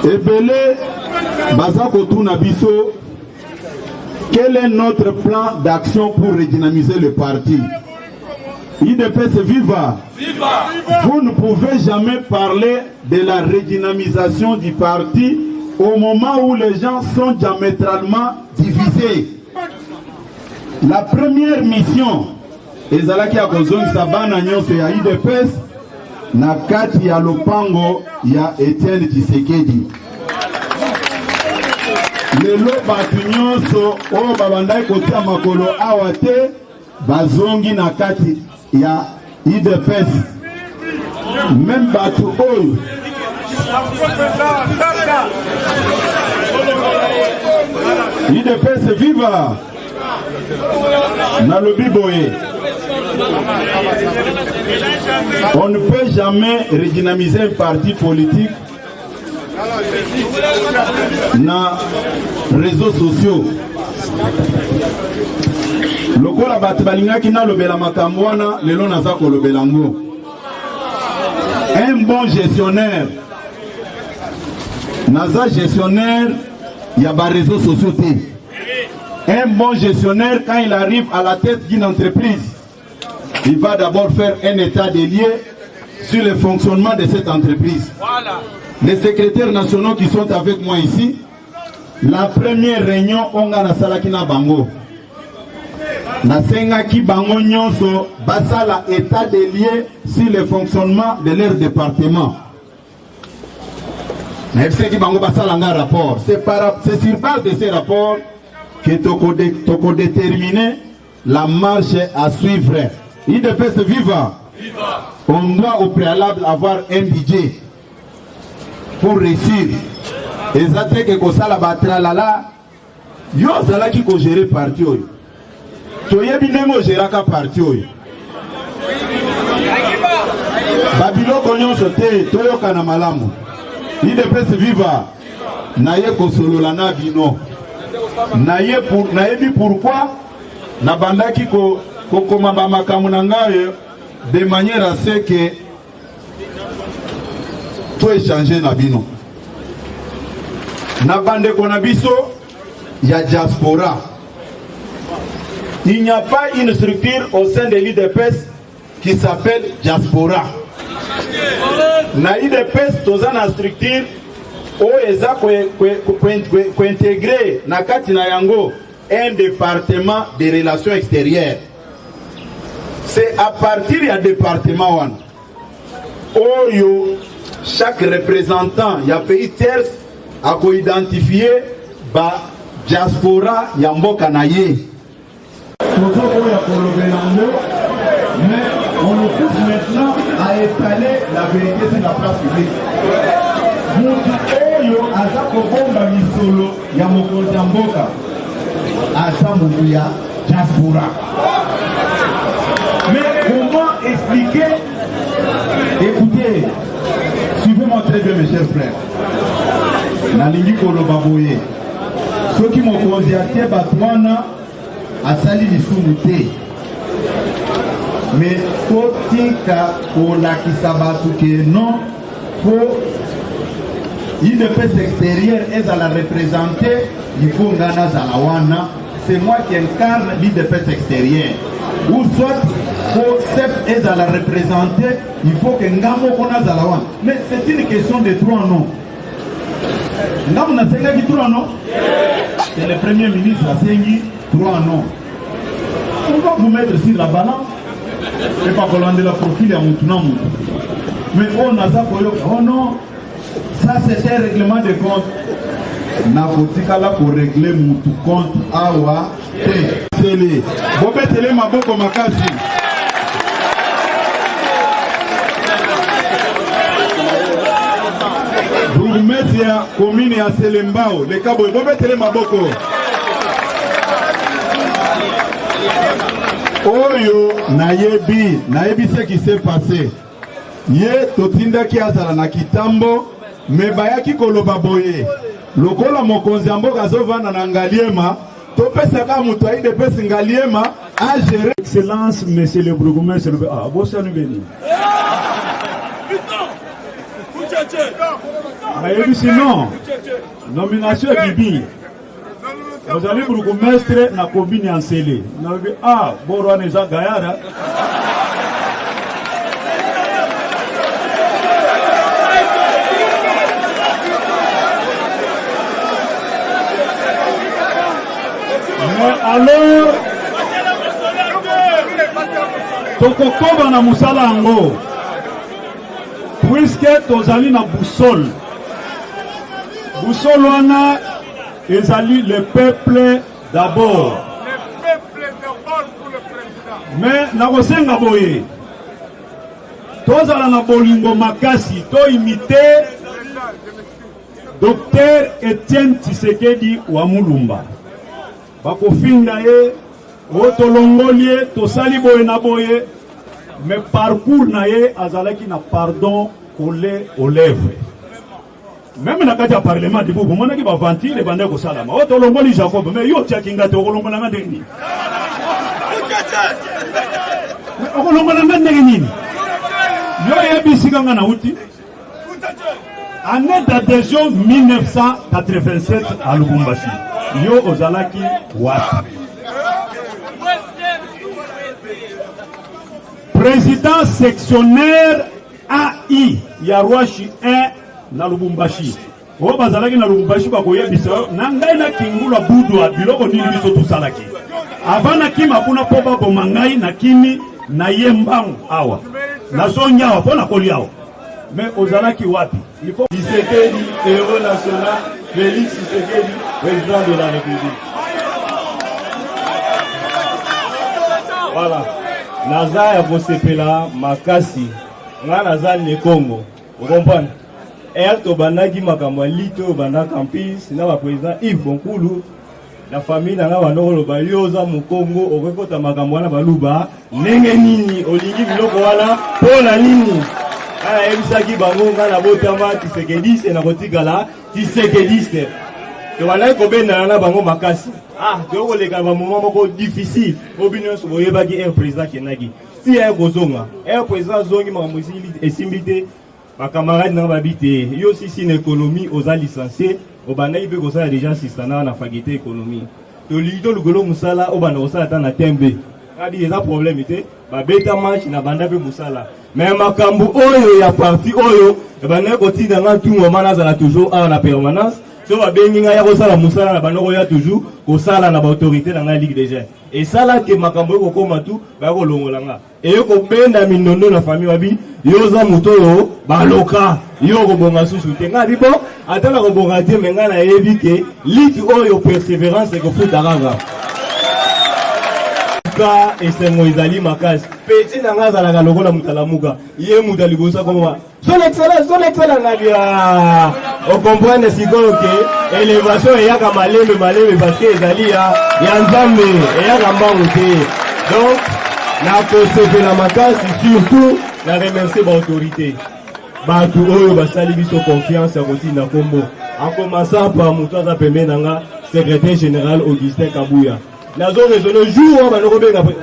S1: Ebele Bazako tuna biso. Quel est notre plan d'action pour redynamiser le parti? IDPS viva. Vous ne pouvez jamais parler de la redynamisation du parti au moment où les gens sont diamétralement divisés. La première mission, ezalaki akozongi sabana nyonso ya IDPS na kati ya lopango ya Etienne Tshisekedi. Lelo batu nyonso o babandai kotia makolo awa te bazongi na kati ya IDPS. Même batu oyo IDPS viva na lobi boye. On ne peut jamais redynamiser un parti politique na réseaux sociaux. Lokola bat balingaki na lobela makambo wana lelo naza ko lobela ngo. Un bon gestionnaire naza gestionnaire ya ba réseaux sociaux te. Un bon gestionnaire quand il arrive à la tête d'une entreprise, il va d'abord faire un état des lieux sur le fonctionnement de cette entreprise. Voilà. Les secrétaires nationaux qui sont avec moi ici, la première réunion, on a la salakina bango. Nasengaki bango nyonso basala état des lieux sur le fonctionnement de leur département. Naebiseki bango basala nga rapport. C'est sur base de ces rapports que toko déterminer la marche à suivre. IDPS viva. On doit au préalable avoir un budget pour réussir. Et ça fait que kosala batralala yo zalaki ko gérer parti oyo. Toyebi ndenge géraka parti oyo. Babiloko nyonso te toyoka na malamu. IDPS viva naye kosolola na bino. Nayebi pourquoi na bandaki ko komamba makambo na ngayo de manière à ce que to échanger na bino. Na bande kona biso ya diaspora. Il n'y a pas une structure au sein de l'IDPS qui s'appelle diaspora. Na IDPS toza na structure o eza ko intégrer na kati na yango un département de relations extérieures. C'est à partir du département one oyo chaque représentant ya pays tiers a ko identifier ba diaspora ya mboka na ye. Mais on nous pousse maintenant à étaler la vérité sur la place publique. Mutu oyo aza kobomba misolo ya mokonzi ya mboka aza mutu ya diaspora. Mais comment expliquer? Écoutez, suivez-moi très bien mes chers frères. Nalingi koloba boye. Soki mokonzi atie batwana asali lisumu te. Mais faut tika kolakisa batu ke non faut IDPS extérieur est à la représenter, il faut ngana zalawana. C'est moi qui incarne l'IDPS extérieur. Ou soit faut CEP est à la représenter, il faut que ngamo kona zalawana. Mais c'est une question de trois noms. Ngamo na senga ki trois noms. C'est le premier ministre a sengi trois noms. On va vous mettre sur la balance. Et pas qu'on la profil à Moutounamou. Mais on a ça pour oh non, ça c'est un règlement de compte. Nakotikala pour régler Moutou compte awa te. Télé. Bobé télé maboko makasi. Bourgmessia commune à Selembao, les Kaboy. Bobé télé maboko. Oyo nayebi ce qui s'est passé. Ye totinda ki azala na kitambo me bayaki koloba boye. Lokola mokonzi mboka azovana na ngaliema topesa ka mutu aide pesa ngaliema a gérer.
S2: Excellence monsieur le bourgmestre bossa nous béni. Ayebi sinon nomination Bibi. Vous allez bourgmestre na combine en scellé. Boro neza gayara. Alors tokokoba na musala yango puisque tozali na boussole wana ezali le peuple d'abord. Mais nakosenga boye tozala na bolingo makasi to imiter Docteur Etienne Tshisekedi wa Mulumba. Bakofinga ye otolongolie tosali boye na boye mais parcours na ye azalaki na pardon collé aux lèvres. Même na kati ya parlement de Boubou monaki ba ventile bande ko salama otolongoli Jacob mais yo tiakinga te okolongola nga ndeni okolongola nga ndeni yo yebisika nga na uti année d'adhésion 1987 à Lubumbashi. Yo ozalaki wat. Président sectionnaire AI Yarwashi 1 na Lubumbashi. O bazalaki na Lubumbashi ba koyebisa na ngai na kingula budwa biloko nini biso to salaki. avant nakima kuna po baboma ngai nakimi na ye mbangu awa nazonyawa mpo na kolia awa mais ozalaki wapi? Il faut Tshisekedi, héros national, Félix Tshisekedi, président de la République. Voilà. Naza ya kosepela makasi. Nga naza ne Congo. Vous comprenez? To banaki makamwa lito banda campus na ba président Yves Bonkulu. La famille na nga banoko balioza mu Congo okekota makamwa na baluba ndenge nini olingi biloko wana pona nini? Aya ebisaki bango nga na botama Tshisekedi na kotikala Tshisekedi. To banaki kobenda na bango makasi. Donc les gars, moment difficile. Obino soboye bagi un président kenagi. Si un gozonga, un président zongi mamusili et simité, ma camarade n'a pas habité. Yo si une économie aux licenciés, au bana ibe gosa déjà sistana na fagité économie. To lido lugolo musala au bana gosa ta na tembe. Kadi eza problème ité, ba beta match na banda be musala. Mais makambu oyo ya parti oyo, bana ko tinda nga tout moment na za toujours en la permanence. So va benga ya kosala musala na banoko ya toujours kosala na ba autorité na la Ligue des Jeunes. Et ça là que makambo ko koma tout ba ko longolanga. Et yo ko benda minondo na famille wabi yoza mutoyo baloka yo ko bonga susu tenga bibo atala ko bonga te menga na yebi ke Ligue oyo persévérance ko futa ranga. Et c'est Moïsali Makas. Petit nangaza la galogola mutalamuka. Yé mutaligosa comme son excellence, Nadia. On comprend si que élévation et yaka malé parce que Zali ya nzambe et yaka mbangouté. Donc, la concept la Makas, surtout, la remercier l'autorité. Batu oyo basali biso confiance à côté na Kombo. En commençant par Moutaza Pembe Nanga, secrétaire général Augustin Kabouya. Nazo raisonné jour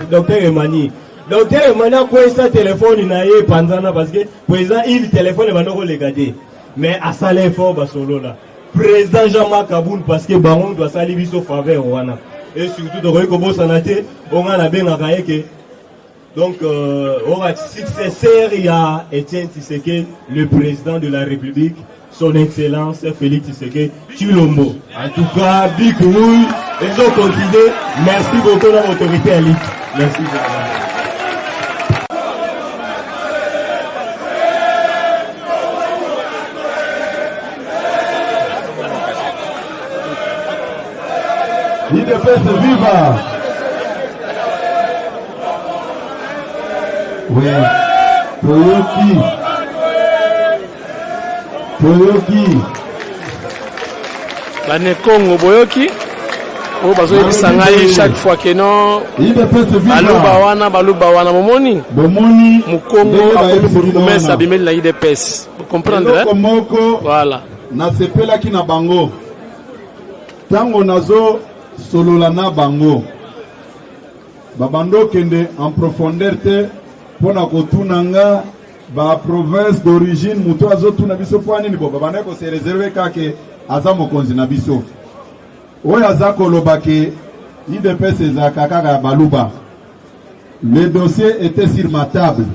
S2: docteur Emani. Docteur Emani a quoi ça téléphone na ye panzana parce que président il téléphone banoko le garder. Mais à salaire fort basolo là. Président Jean-Marc Kaboul parce que baron doit sali biso faveur wana. Et surtout de ko bosanate on a benga kaeke. Donc on a successeur il y a Étienne Tshisekedi, le président de la République. Son Excellence Félix Tshisekedi Tshilombo. En tout cas, big rouille, ils ont continué. Merci beaucoup à l'autorité à l'île. Merci.
S1: IDPS viva. Oui. Boyoki.
S6: Bane Congo Boyoki. Oh bazo bisangai chaque fois que non. Baluba wana momoni.
S1: Bomoni
S6: Mukongo akomesa abimeli na IDPS. Vous comprenez? Voilà.
S1: Na sepela ki na bango. Tango nazo solola na bango. Babando kende en profondeur te pona kotunanga ba province d'origine muto azotu na biso pwani ni boba bana ko se réserver kake azamo konzi na biso oya zako lobake IDPS ezaka kaka baluba. Le dossier était sur ma table.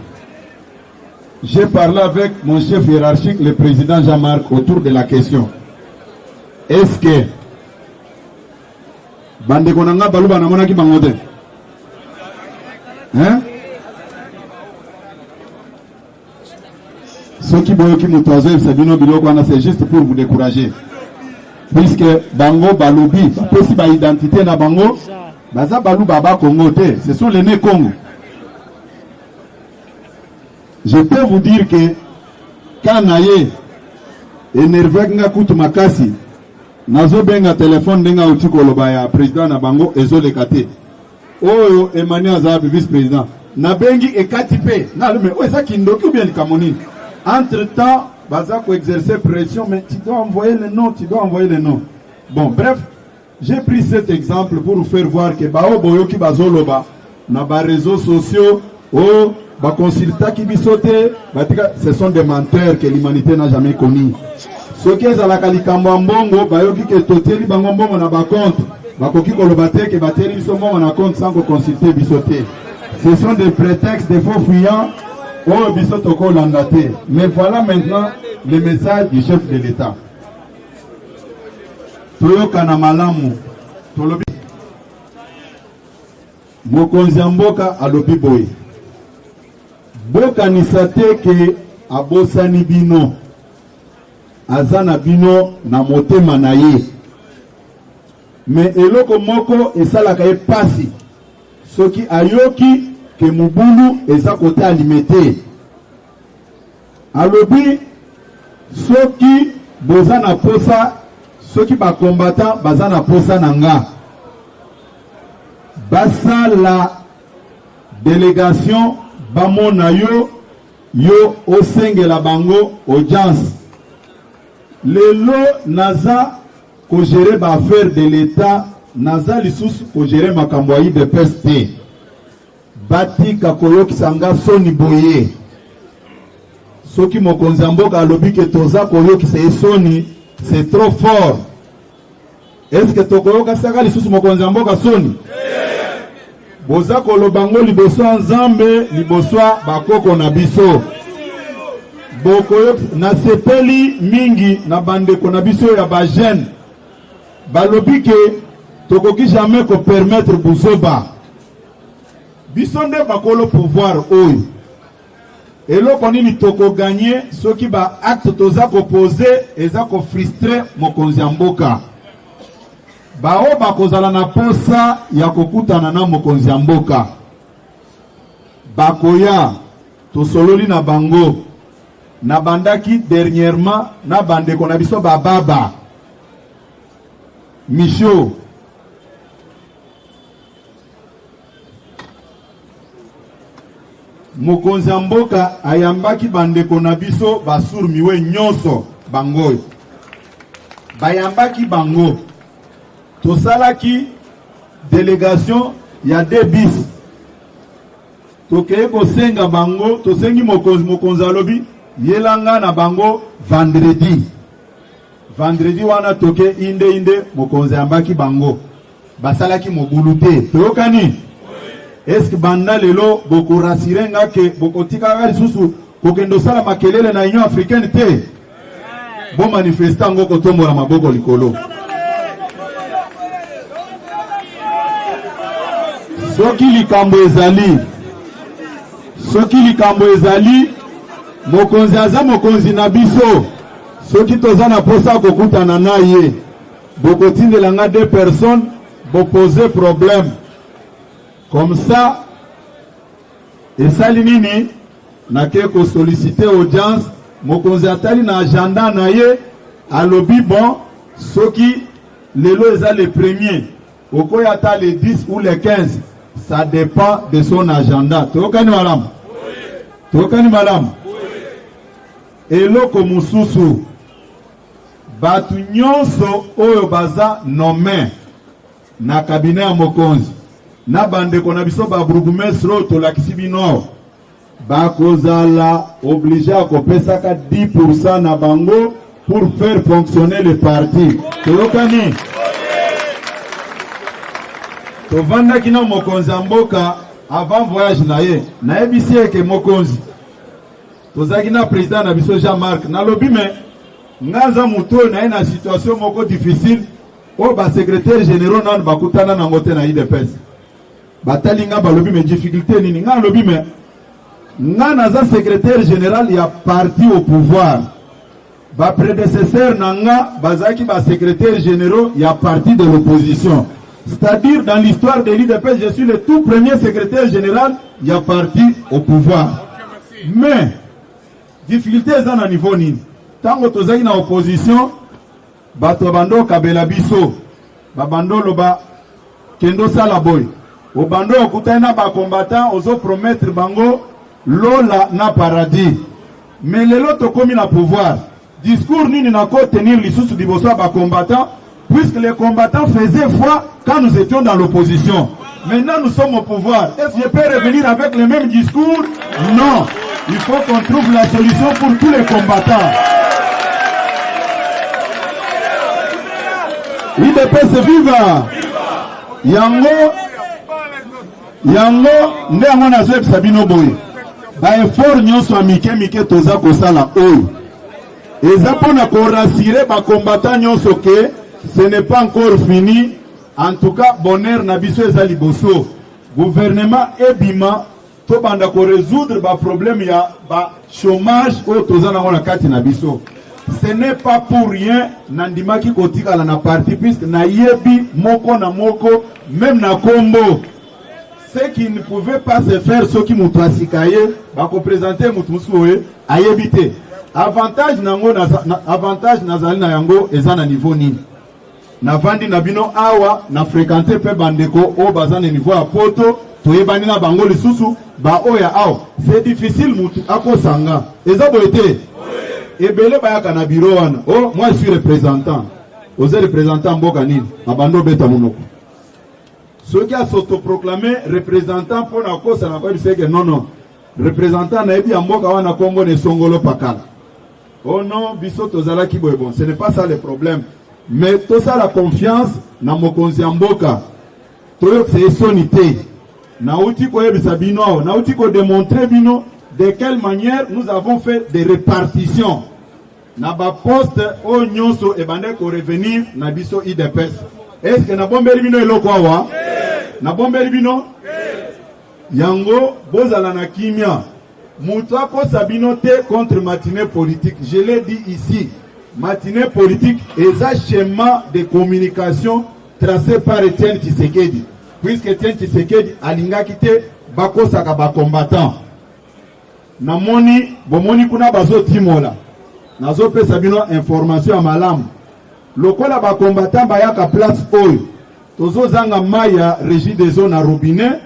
S1: J'ai parlé avec mon chef hiérarchique, le président Jean-Marc, autour de la question. Est-ce que bande konanga baluba na mona ki bangote? Hein? Ceux qui boyoki mutoazo sabino biloko wana c'est juste pour vous décourager. Puisque bango balobi, possible ba identité na bango, baza balu baba Congo te, ce sont les nés Congo. Je peux vous dire que quand naye énervé nga kutu makasi, nazo benga téléphone denga utiko loba ya président na bango ezole kate. Oyo Emmanuel Azabi vice-président. Na bengi ekatipe. Na lume, oyo ça kindoki ou bien likamoni. Entre-temps, Bazako exercer pression, mais tu dois envoyer les noms, Bon, bref, j'ai pris cet exemple pour vous faire voir que Bao Boyoki Bazoloba, na ba réseaux sociaux, ba consulta qui bisote, ce sont des menteurs que l'humanité n'a jamais connus. Ceux qui sont à la Kalikambambongo, Bayoki que Toteli Bangambongo na ba compte, Bakoki Kolobate, que Bateri Bisombo na compte sans consulter bisote. Ce sont des prétextes, des faux fuyants. Mais voilà maintenant le message du chef de l'État. mokonzi mboka alobi boye bokanisa te ke abosani bino azana bino na motema na ye me eloko moko esalaka ye pasi soki ayoki ke mubulu eza kote alimete alobi soki boza na posa soki bakombata baza na posa na nga basala délégation bamona yo osengela bango audience lelo naza kogere baaffaire de l'état naza lisusu kogere makambo ya IDPS te batika koyokisa nga soni boye soki mokonzi ya mboka alobi ke toza koyokisa ye soni c'est trop fort. Est-ce que tokoyoka saka lisusu mokonzi ya mboka soni? Boza kolobango liboso nzambe liboso bakoko na biso bokoyo na sepeli mingi na bandeko na biso ya ba jeune balobi ke tokoki jamais ko permettre buzoba biso nde bakolo pouvoir oyo eloko nini toko gagner soki ba acte toza ko poser eza ko frustrer mokonzi ya mboka bao bakozala na posa ya kokutana na mokonzi ya mboka bakoya tosololi na bango na bandaki dernièrement na bandeko na biso bababa Micho mokonzi ya mboka ayambaki bandeko na biso basurmiwe nyonso bango bayambaki bango tosalaki délégation ya 2 bis tokeye kosenga bango tosengi mokonzi alobi yelanga na bango vendredi wana toke inde mokonzi yambaki bango basalaki mobulu te toyokani est-ce que banda lelo boko rasirenga ke boko tikaka lisusu kokendo sala makelele na Union Africaine te bo manifesta ngo kotombola maboko likolo soki likambo ezali mokonzi aza mokonzi na biso soki toza na posa kokutana na ye bokotindela nga 2 personnes boposer problème comme ça esali nini nake ko solliciter audience mokonzi atali na agenda na ye alobi bon soki lelo eza le premier okoya ata le 10 ou le 15 ça dépend de son agenda tokani malamu tokani malamu eloko mususu batu nyonso oyo baza nommé na cabinet ya mokonzi na bandeko na biso ba bourgmestre tolakisi bino bakozala obligé à kopesaka 10% na bango pour faire fonctionner le parti tokani tovandaki na mokonzi ya mboka avant voyage na ye nayebisi eke mokonzi tozalaki na président na biso Jean-Marc nalobi me nganza muto na ye na situation moko difficile oyo basekretare généraux nanu bakutana nango te na IDPS batali nga balobi me difficulté nini nga nalobi me nga naza secrétaire général ya parti au pouvoir baprédécesseur na nga bazalaki basekretare généraux ya parti de l'opposition. C'est-à-dire, dans l'histoire de l'IDPS, je suis le tout premier secrétaire général, il y a parti au pouvoir. Mais, difficulté est à niveau nini. Tant que tu es en opposition, bato bando kabela biso, babando loba, kendo salaboy. Au bando okutaina ba combattant, oso promettre bango, lola na paradis. Mais les loto komi na pouvoir. Discours nini na ko tenir lisusu diboso ba combattant, puisque les combattants faisaient foi quand nous étions dans l'opposition. Maintenant, nous sommes au pouvoir. Est-ce que je peux revenir avec le même discours? Non. Il faut qu'on trouve la solution pour tous les combattants. IDPS viva! Yango, nde yango nazo sabino boy. Ba effort nyonso amike toza kosala oyo. Eza pona ko rassurer ba combattants nyonso ke ce n'est pas encore fini. En tout cas, bonheur na biso ezali boso. gouvernement ebima to banda ko résoudre ba problème ya ba chômage o tozana ngona kati na biso. Ce n'est pas pour rien nandimaki kotika la na parti puisque na yebi moko na moko même na kombo ce qui ne pouvait pas se faire ceux qui mutasikaye ba ko présenter mutusuwe ayebite avantage nango avantage nazali na yango ezana niveau nini na vandi na bino awa na fréquenter pe bandeko o bazana niveau ya poto toyebani na bango lisusu ba oya awa c'est difficile mutu akosanga eza boyete ebele bayaka na bureau wana oh moi je suis représentant oze représentant mboka nini abando beta monoko ceux qui a s'autoproclamé représentant pour na kosa na kwa biseke non représentant na ebi mboka wana Kongo ne songolo pakala oh non biso tozala ki boy bon ce n'est pas ça le problème mais tout ça la confiance na mokonzi mboka toyo c'est sonité na uti ko yebisa bino na uti ko démontrer bino de quelle manière nous avons fait des répartitions na ba poste o nyonso e bande ko revenir na biso IDPS. Est-ce que na bombeli bino eloko awa na bombeli bino yango bozala na kimia mutu akosa bino te contre matinée politique. Je l'ai dit ici, matinée politique est un schéma de communication tracé par Etienne Tshisekedi, puisque Etienne Tshisekedi alingaki te bakosaka ba combattant. Namoni bomoni kuna bazo timola nazo pesa bino information ya malamu lokola ba combattant bayaka place oyo tozo zanga maya régie des eaux na robinet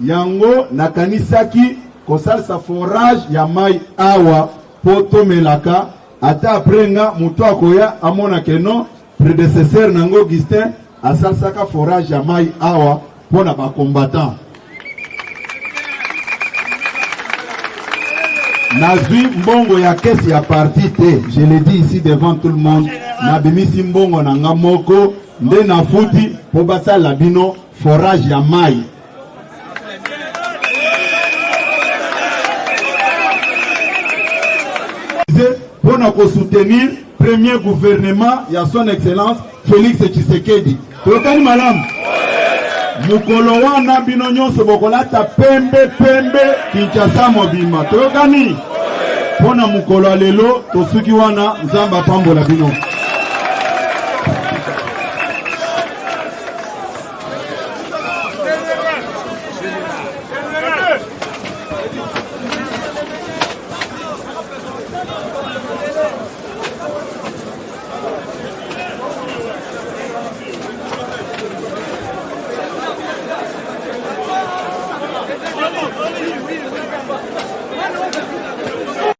S1: yango nakanisaki kosalisa forage ya mai awa poto melaka ata après nga muto akoya amona keno prédécesseur nango Augustin asalsaka forage ya mai awa pona ba combattant. Nazui mbongo ya kesi ya parti te, je le dis ici devant tout le monde. Nabimisi mbongo na ngamoko nde na futi po basala bino forage ya mai. Pour nous soutenir premier gouvernement ya son excellence Félix Tshisekedi. Tokani malam. Mukolo wana bino nyonso bokolata pembe Kinshasa mobima. Tokani. Pona mukolo lelo tosuki wana nzamba pambola bino.